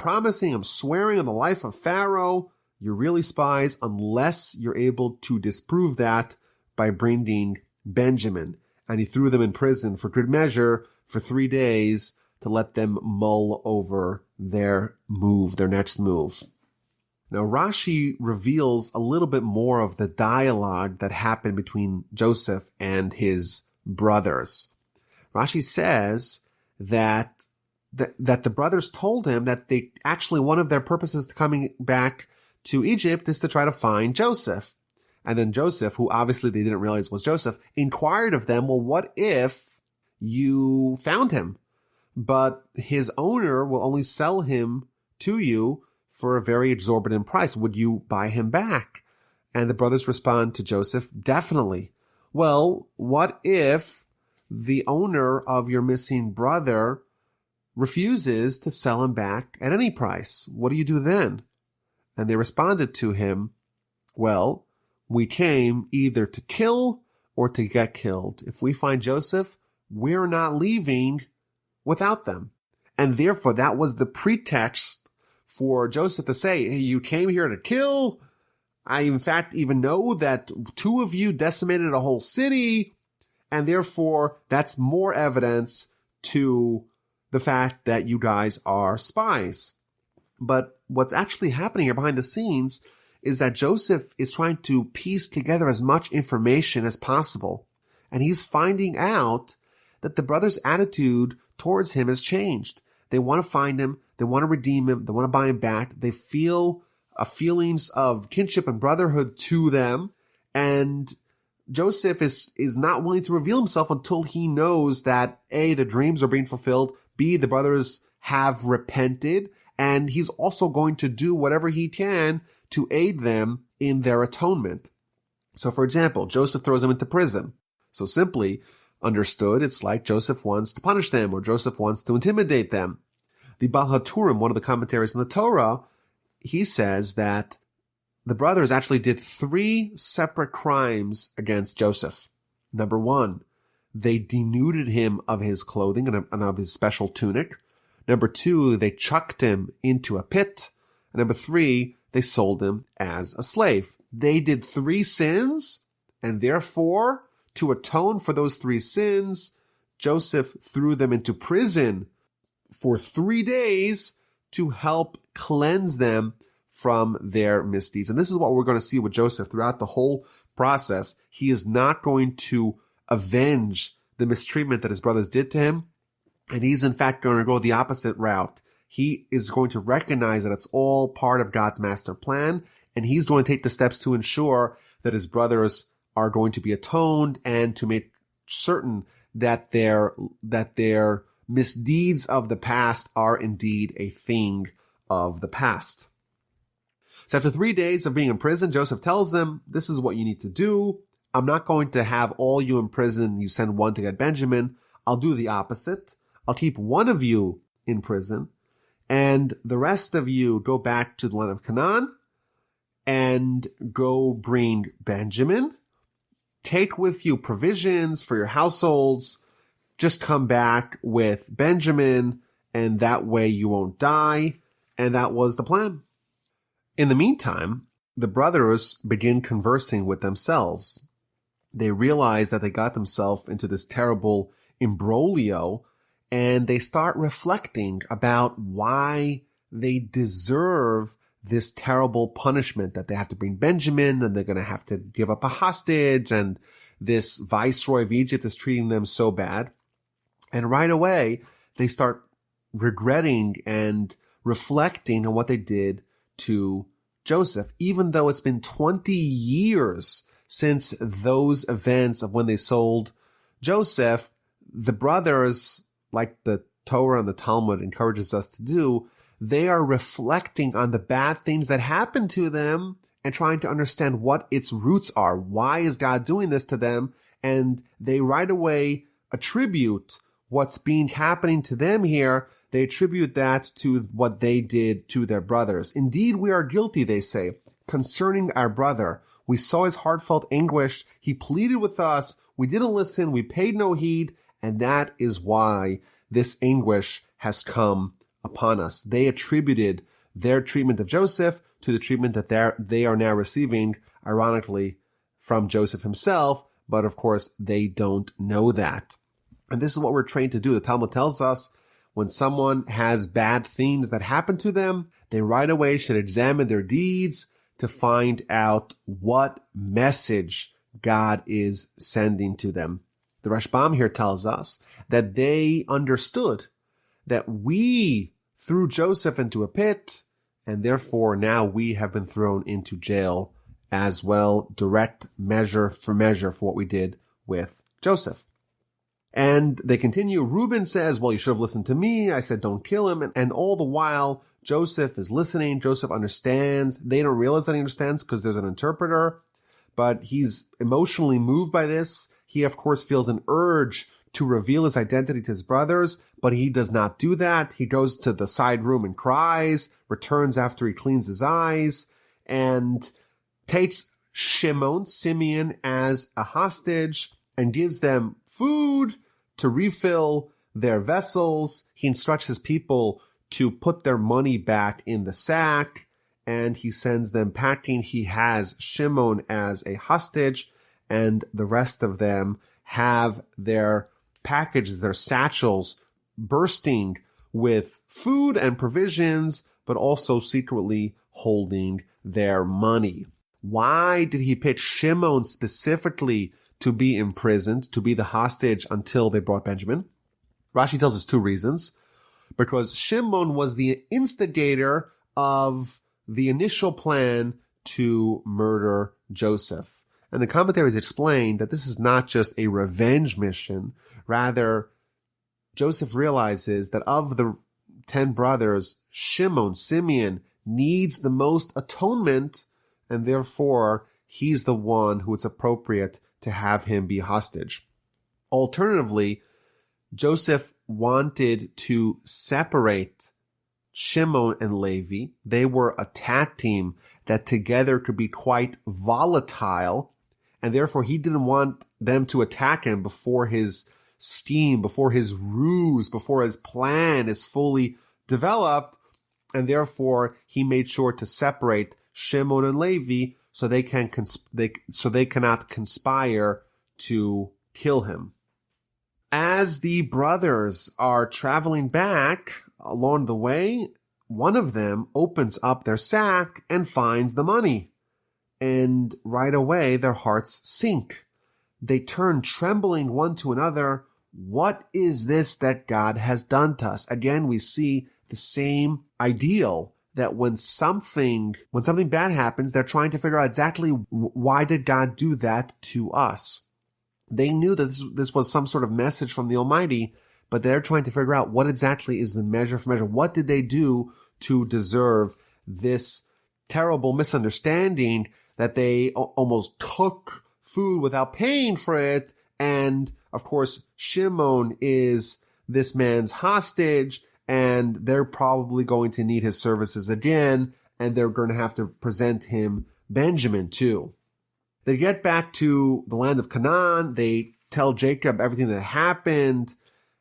swearing on the life of Pharaoh, you're really spies unless you're able to disprove that by bringing Benjamin. And he threw them in prison for good measure for 3 days to let them mull over their next move. Now Rashi reveals a little bit more of the dialogue that happened between Joseph and his brothers. Rashi says that the brothers told him that they actually, one of their purposes to coming back to Egypt is to try to find Joseph. And then Joseph, who obviously they didn't realize was Joseph, inquired of them, well, what if you found him, but his owner will only sell him to you for a very exorbitant price? Would you buy him back? And the brothers respond to Joseph, definitely. Well, what if the owner of your missing brother refuses to sell him back at any price? What do you do then? And they responded to him, well, we came either to kill or to get killed. If we find Joseph, we're not leaving without them. And therefore, that was the pretext for Joseph to say, hey, you came here to kill. I, in fact, even know that 2 of you decimated a whole city. And therefore, that's more evidence to the fact that you guys are spies. But what's actually happening here behind the scenes is that Joseph is trying to piece together as much information as possible. And he's finding out that the brothers' attitude towards him has changed. They want to find him. They want to redeem him. They want to buy him back. They feel feelings of kinship and brotherhood to them. And Joseph is not willing to reveal himself until he knows that A, the dreams are being fulfilled, B, the brothers have repented, and he's also going to do whatever he can to aid them in their atonement. So for example, Joseph throws them into prison. So simply understood, it's like Joseph wants to punish them or Joseph wants to intimidate them. The Baal HaTurim, one of the commentaries in the Torah, he says that the brothers actually did 3 separate crimes against Joseph. Number 1, they denuded him of his clothing and of his special tunic. Number 2, they chucked him into a pit. And number 3, they sold him as a slave. They did 3 sins, and therefore, to atone for those 3 sins, Joseph threw them into prison for 3 days to help cleanse them from their misdeeds. And this is what we're going to see with Joseph throughout the whole process. He is not going to avenge the mistreatment that his brothers did to him. And he's in fact going to go the opposite route. He is going to recognize that it's all part of God's master plan. And he's going to take the steps to ensure that his brothers are going to be atoned and to make certain that their misdeeds of the past are indeed a thing of the past. So after 3 days of being in prison, Joseph tells them, this is what you need to do. I'm not going to have all you in prison. You send one to get Benjamin. I'll do the opposite. I'll keep one of you in prison, and the rest of you go back to the land of Canaan and go bring Benjamin. Take with you provisions for your households. Just come back with Benjamin, and that way you won't die. And that was the plan. In the meantime, the brothers begin conversing with themselves. They realize that they got themselves into this terrible imbroglio, and they start reflecting about why they deserve this terrible punishment, that they have to bring Benjamin and they're going to have to give up a hostage, and this viceroy of Egypt is treating them so bad. And right away, they start regretting and reflecting on what they did to Joseph, even though it's been 20 years since those events of when they sold Joseph. The brothers, like the Torah and the Talmud encourages us to do, they are reflecting on the bad things that happened to them and trying to understand what its roots are. Why is God doing this to them? And they right away attribute what's happening to them here. They attribute that to what they did to their brothers. Indeed, we are guilty, they say, concerning our brother. We saw his heartfelt anguish. He pleaded with us. We didn't listen. We paid no heed. And that is why this anguish has come upon us. They attributed their treatment of Joseph to the treatment that they are now receiving, ironically, from Joseph himself. But of course, they don't know that. And this is what we're trained to do. The Talmud tells us when someone has bad things that happen to them, they right away should examine their deeds to find out what message God is sending to them. The Rashbam here tells us that they understood that we threw Joseph into a pit, and therefore now we have been thrown into jail as well, direct measure for what we did with Joseph. And they continue. Reuben says, well, you should have listened to me. I said, don't kill him. And all the while, Joseph is listening. Joseph understands. They don't realize that he understands because there's an interpreter, but he's emotionally moved by this. He, of course, feels an urge to reveal his identity to his brothers, but he does not do that. He goes to the side room and cries, returns after he cleans his eyes, and takes Simeon, as a hostage and gives them food to refill their vessels. He instructs his people to put their money back in the sack, and he sends them packing. He has Shimon as a hostage, and the rest of them have their packages, their satchels, bursting with food and provisions, but also secretly holding their money. Why did he pick Shimon specifically to be imprisoned, to be the hostage until they brought Benjamin? Rashi tells us 2 reasons. Because Shimon was the instigator of the initial plan to murder Joseph. And the commentaries explain that this is not just a revenge mission. Rather, Joseph realizes that of the 10 brothers, Simeon needs the most atonement, and therefore he's the one who it's appropriate to have him be hostage. Alternatively, Joseph wanted to separate Shimon and Levi. They were a tag team that together could be quite volatile, and therefore he didn't want them to attack him before his scheme, before his ruse, before his plan is fully developed. and therefore he made sure to separate Shimon and Levi so they cannot conspire to kill him. As the brothers are traveling back along the way, one of them opens up their sack and finds the money. And right away, their hearts sink. They turn trembling one to another. What is this that God has done to us? Again, we see the same ideal that when something bad happens, they're trying to figure out exactly why did God do that to us. They knew that this was some sort of message from the Almighty, but they're trying to figure out what exactly is the measure for measure. What did they do to deserve this terrible misunderstanding that they almost took food without paying for it? And of course, Shimon is this man's hostage, and they're probably going to need his services again, and they're going to have to present him Benjamin too. They get back to the land of Canaan. They tell Jacob everything that happened.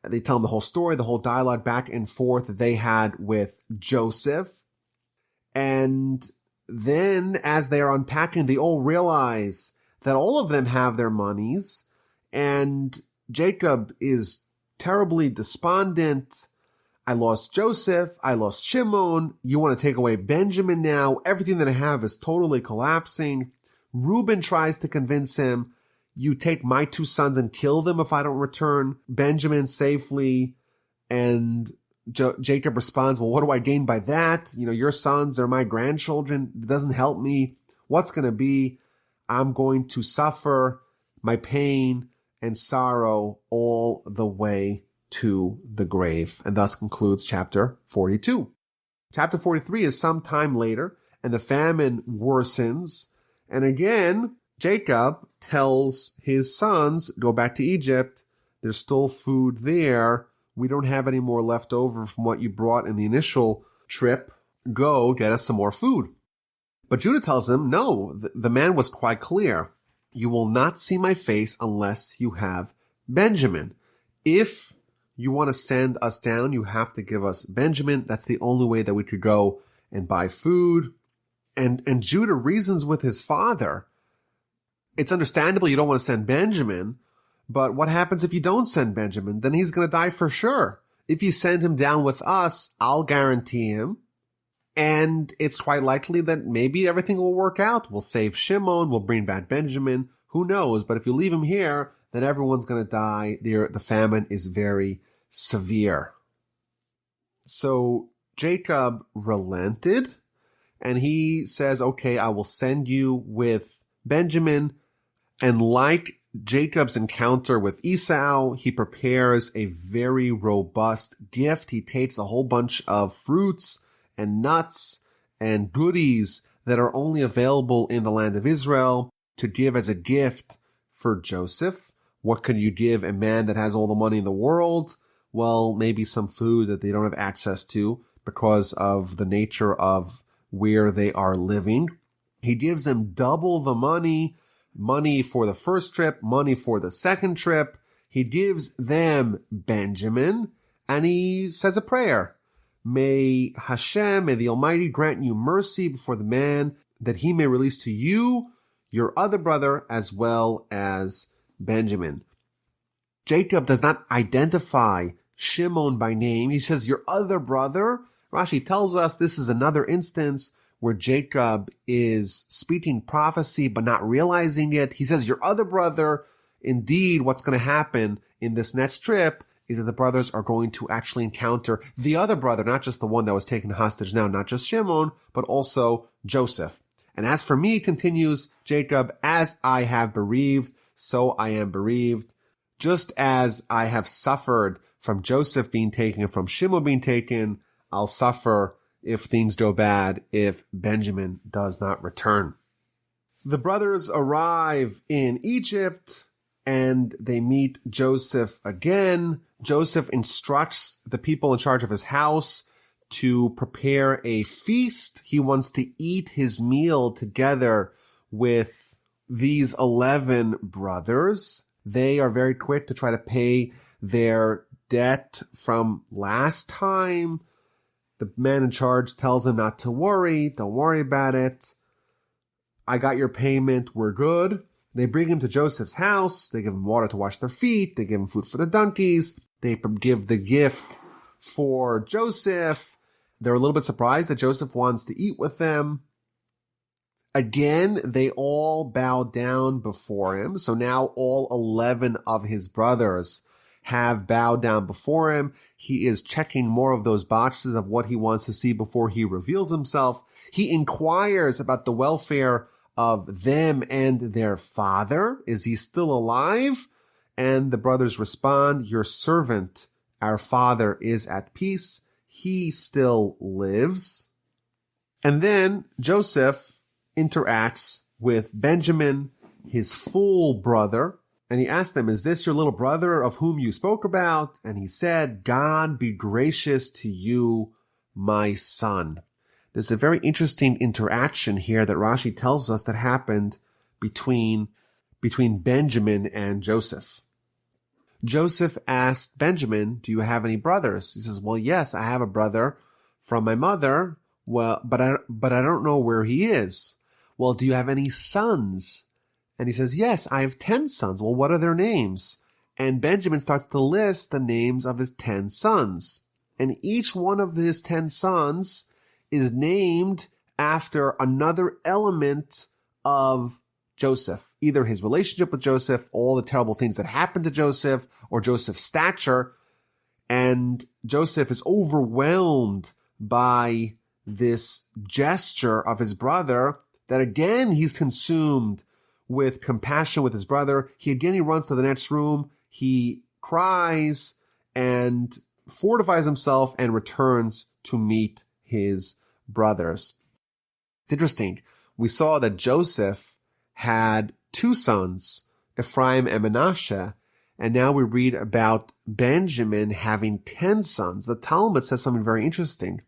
They tell him the whole story, the whole dialogue back and forth that they had with Joseph. And then as they are unpacking, they all realize that all of them have their monies, and Jacob is terribly despondent. I lost Joseph. I lost Shimon. You want to take away Benjamin now. Everything that I have is totally collapsing. Reuben tries to convince him, you take my two sons and kill them if I don't return Benjamin safely. And Jacob responds, well, what do I gain by that? Your sons are my grandchildren. It doesn't help me. What's going to be? I'm going to suffer my pain and sorrow all the way to the grave. And thus concludes chapter 42. Chapter 43 is some time later, and the famine worsens. And again, Jacob tells his sons, go back to Egypt. There's still food there. We don't have any more left over from what you brought in the initial trip. Go get us some more food. But Judah tells him, no, the man was quite clear. You will not see my face unless you have Benjamin. If you want to send us down, you have to give us Benjamin. That's the only way that we could go and buy food. And Judah reasons with his father. It's understandable you don't want to send Benjamin, but what happens if you don't send Benjamin? Then he's going to die for sure. If you send him down with us, I'll guarantee him. And it's quite likely that maybe everything will work out. We'll save Shimon. We'll bring back Benjamin. Who knows? But if you leave him here, then everyone's going to die. The famine is very severe. So Jacob relented, and he says, okay, I will send you with Benjamin. And like Jacob's encounter with Esau, he prepares a very robust gift. He takes a whole bunch of fruits and nuts and goodies that are only available in the land of Israel to give as a gift for Joseph. What can you give a man that has all the money in the world? Well, maybe some food that they don't have access to because of the nature of where they are living. He gives them double the money for the first trip, money for the second trip. He gives them Benjamin, and he says a prayer. May the Almighty grant you mercy before the man, that he may release to you your other brother as well as Benjamin. Jacob does not identify Shimon by name. He says, your other brother. Rashi tells us this is another instance where Jacob is speaking prophecy but not realizing it. He says, your other brother. Indeed, what's going to happen in this next trip is that the brothers are going to actually encounter the other brother, not just the one that was taken hostage now, not just Shimon, but also Joseph. And as for me, continues Jacob, as I have bereaved, so I am bereaved. Just as I have suffered from Joseph being taken and from Shimon being taken, I'll suffer if things go bad, if Benjamin does not return. The brothers arrive in Egypt and they meet Joseph again. Joseph instructs the people in charge of his house to prepare a feast. He wants to eat his meal together with these 11 brothers. They are very quick to try to pay their debt from last time. The man in charge tells him not to worry. Don't worry about it. I got your payment. We're good. They bring him to Joseph's house. They give him water to wash their feet. They give him food for the donkeys. They give the gift for Joseph. They're a little bit surprised that Joseph wants to eat with them. Again, they all bow down before him. So now all 11 of his brothers have bowed down before him. He is checking more of those boxes of what he wants to see before he reveals himself. He inquires about the welfare of them and their father. Is he still alive? And the brothers respond, your servant, our father, is at peace. He still lives. And then Joseph interacts with Benjamin, his full brother, and he asked them, is this your little brother of whom you spoke about? And he said, God be gracious to you, my son. There's a very interesting interaction here that Rashi tells us that happened between Benjamin and Joseph. Joseph asked Benjamin, do you have any brothers? He says, well, yes, I have a brother from my mother. Well, but I don't know where he is. Well, do you have any sons? And he says, yes, I have 10 sons. Well, what are their names? And Benjamin starts to list the names of his 10 sons. And each one of his 10 sons is named after another element of Joseph, either his relationship with Joseph, all the terrible things that happened to Joseph, or Joseph's stature. And Joseph is overwhelmed by this gesture of his brother that again, he's consumed with compassion with his brother. He runs to the next room. He cries and fortifies himself and returns to meet his brothers. It's interesting. We saw that Joseph had 2 sons, Ephraim and Manasseh, and now we read about Benjamin having 10 sons. The Talmud says something very interesting.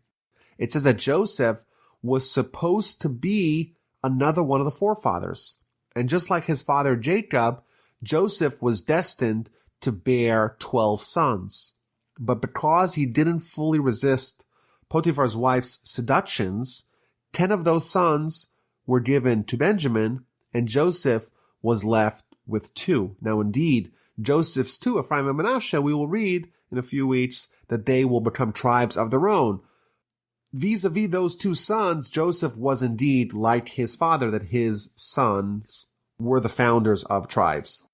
It says that Joseph was supposed to be another one of the forefathers. And just like his father Jacob, Joseph was destined to bear 12 sons. But because he didn't fully resist Potiphar's wife's seductions, 10 of those sons were given to Benjamin, and Joseph was left with 2. Now, indeed, Joseph's 2, Ephraim and Manasseh, we will read in a few weeks that they will become tribes of their own. Vis-a-vis those 2 sons, Joseph was indeed like his father, that his sons were the founders of tribes.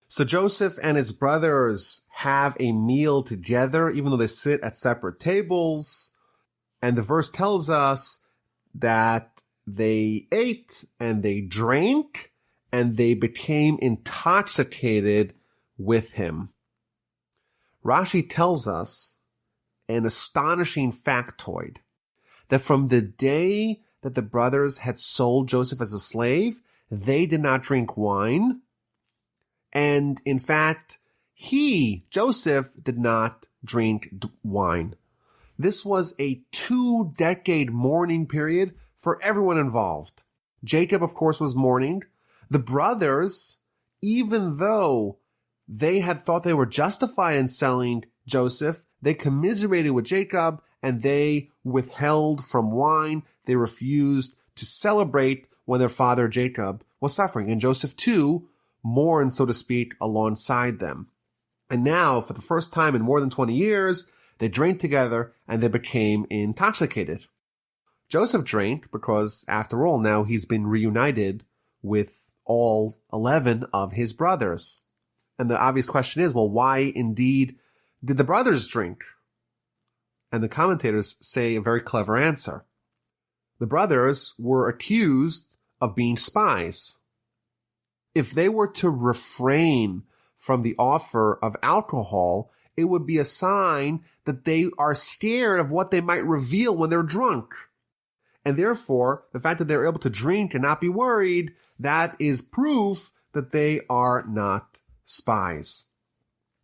So Joseph and his brothers have a meal together, even though they sit at separate tables. And the verse tells us that they ate and they drank and they became intoxicated with him. Rashi tells us an astonishing factoid that from the day that the brothers had sold Joseph as a slave, they did not drink wine. And in fact, Joseph, did not drink wine. This was a 2-decade mourning period for everyone involved. Jacob, of course, was mourning. The brothers, even though they had thought they were justified in selling Joseph, they commiserated with Jacob and they withheld from wine. They refused to celebrate when their father Jacob was suffering. And Joseph too mourned, so to speak, alongside them. And now, for the first time in more than 20 years, they drank together and they became intoxicated. Joseph drank because, after all, now he's been reunited with all 11 of his brothers. And the obvious question is, well, why indeed did the brothers drink? And the commentators say a very clever answer. The brothers were accused of being spies. If they were to refrain from the offer of alcohol, it would be a sign that they are scared of what they might reveal when they're drunk. And therefore, the fact that they're able to drink and not be worried, that is proof that they are not spies.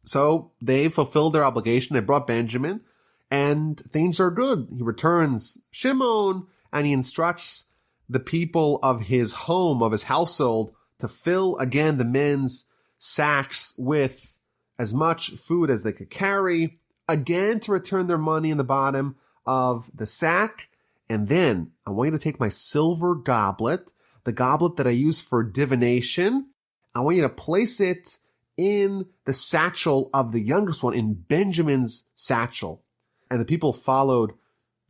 So they fulfilled their obligation. They brought Benjamin, and things are good. He returns Shimon, and he instructs the people of his home, of his household, to fill again the men's sacks with as much food as they could carry, again to return their money in the bottom of the sack. And then I want you to take my silver goblet, the goblet that I use for divination. I want you to place it in the satchel of the youngest one, in Benjamin's satchel. And the people followed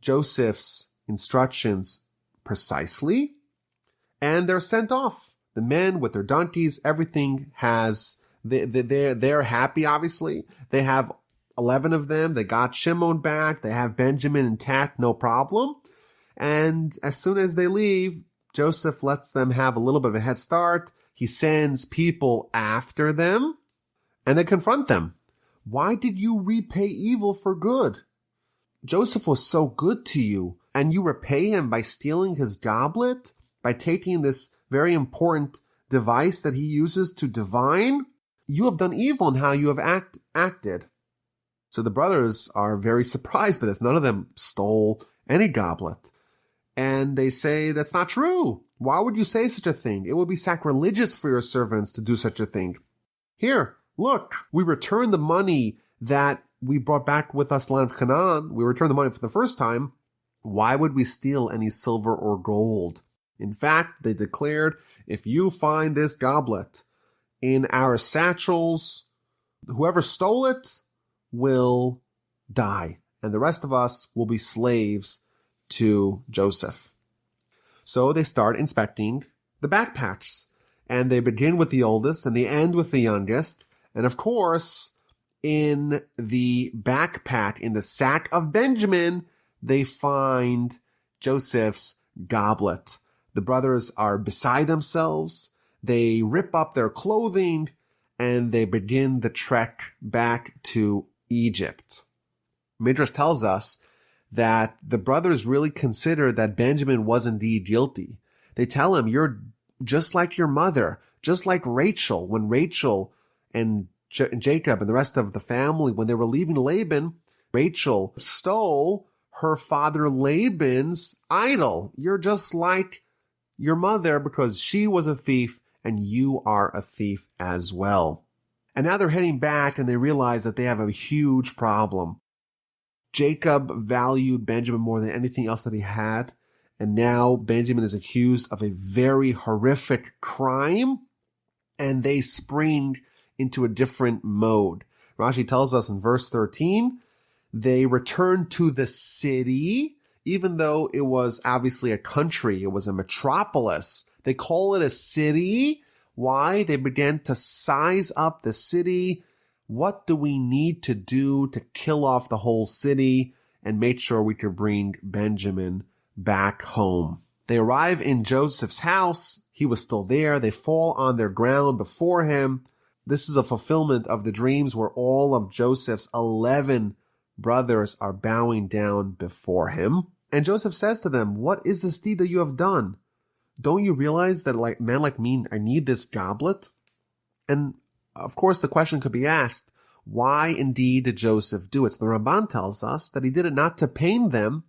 Joseph's instructions precisely, and they're sent off. The men with their donkeys, everything they're happy, obviously. They have 11 of them. They got Shimon back. They have Benjamin intact, no problem. And as soon as they leave, Joseph lets them have a little bit of a head start. He sends people after them, and they confront them. Why did you repay evil for good? Joseph was so good to you, and you repay him by stealing his goblet, by taking this very important device that he uses to divine? You have done evil in how you have acted. So the brothers are very surprised by this. None of them stole any goblet. And they say, that's not true. Why would you say such a thing? It would be sacrilegious for your servants to do such a thing. Here, look, we returned the money that we brought back with us to the land of Canaan. We returned the money for the first time. Why would we steal any silver or gold? In fact, they declared, if you find this goblet in our satchels, whoever stole it will die, and the rest of us will be slaves to Joseph. So they start inspecting the backpacks, and they begin with the oldest and they end with the youngest. And of course, in the backpack, in the sack of Benjamin, they find Joseph's goblet. The brothers are beside themselves. They rip up their clothing and they begin the trek back to Egypt. Midrash tells us that the brothers really consider that Benjamin was indeed guilty. They tell him, you're just like your mother, just like Rachel. When Rachel and Jacob and the rest of the family, when they were leaving Laban, Rachel stole her father Laban's idol. You're just like your mother because she was a thief and you are a thief as well. And now they're heading back and they realize that they have a huge problem. Jacob valued Benjamin more than anything else that he had. And now Benjamin is accused of a very horrific crime. And they spring into a different mode. Rashi tells us in verse 13, they returned to the city, even though it was obviously a country. It was a metropolis. They call it a city. Why? They began to size up the city. What do we need to do to kill off the whole city and make sure we can bring Benjamin back home? They arrive in Joseph's house. He was still there. They fall on their ground before him. This is a fulfillment of the dreams where all of Joseph's 11 brothers are bowing down before him. And Joseph says to them, what is this deed that you have done? Don't you realize that like man like me, I need this goblet? And of course, the question could be asked, why indeed did Joseph do it? So the Ramban tells us that he did it not to pain them,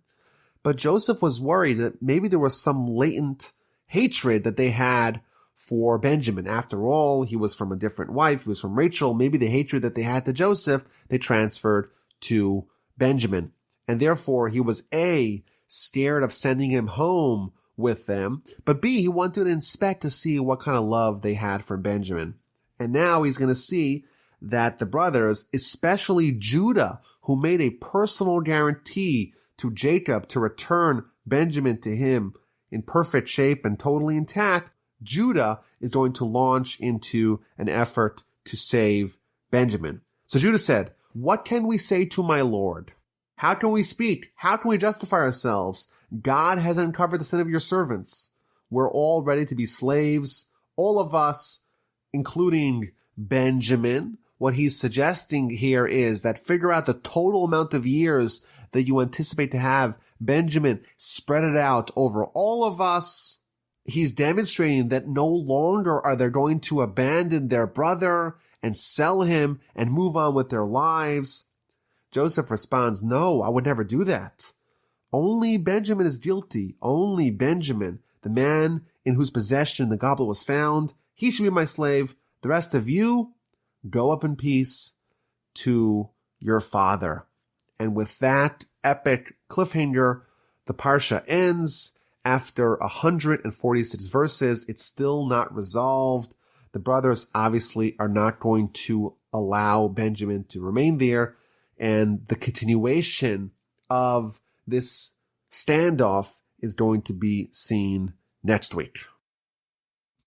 but Joseph was worried that maybe there was some latent hatred that they had for Benjamin. After all, he was from a different wife. He was from Rachel. Maybe the hatred that they had to Joseph, they transferred to Benjamin. And therefore, he was A, scared of sending him home with them, but B, he wanted to inspect to see what kind of love they had for Benjamin. And now he's going to see that the brothers, especially Judah, who made a personal guarantee to Jacob to return Benjamin to him in perfect shape and totally intact, Judah is going to launch into an effort to save Benjamin. So Judah said, what can we say to my Lord? How can we speak? How can we justify ourselves? God has uncovered the sin of your servants. We're all ready to be slaves, all of us, including Benjamin. What he's suggesting here is that figure out the total amount of years that you anticipate to have Benjamin, spread it out over all of us. He's demonstrating that no longer are they going to abandon their brother and sell him and move on with their lives. Joseph responds, no, I would never do that. Only Benjamin is guilty. Only Benjamin, the man in whose possession the goblet was found, he should be my slave. The rest of you, go up in peace to your father. And with that, epic cliffhanger. The Parsha ends after 146 verses. It's still not resolved. The brothers obviously are not going to allow Benjamin to remain there. And the continuation of this standoff is going to be seen next week.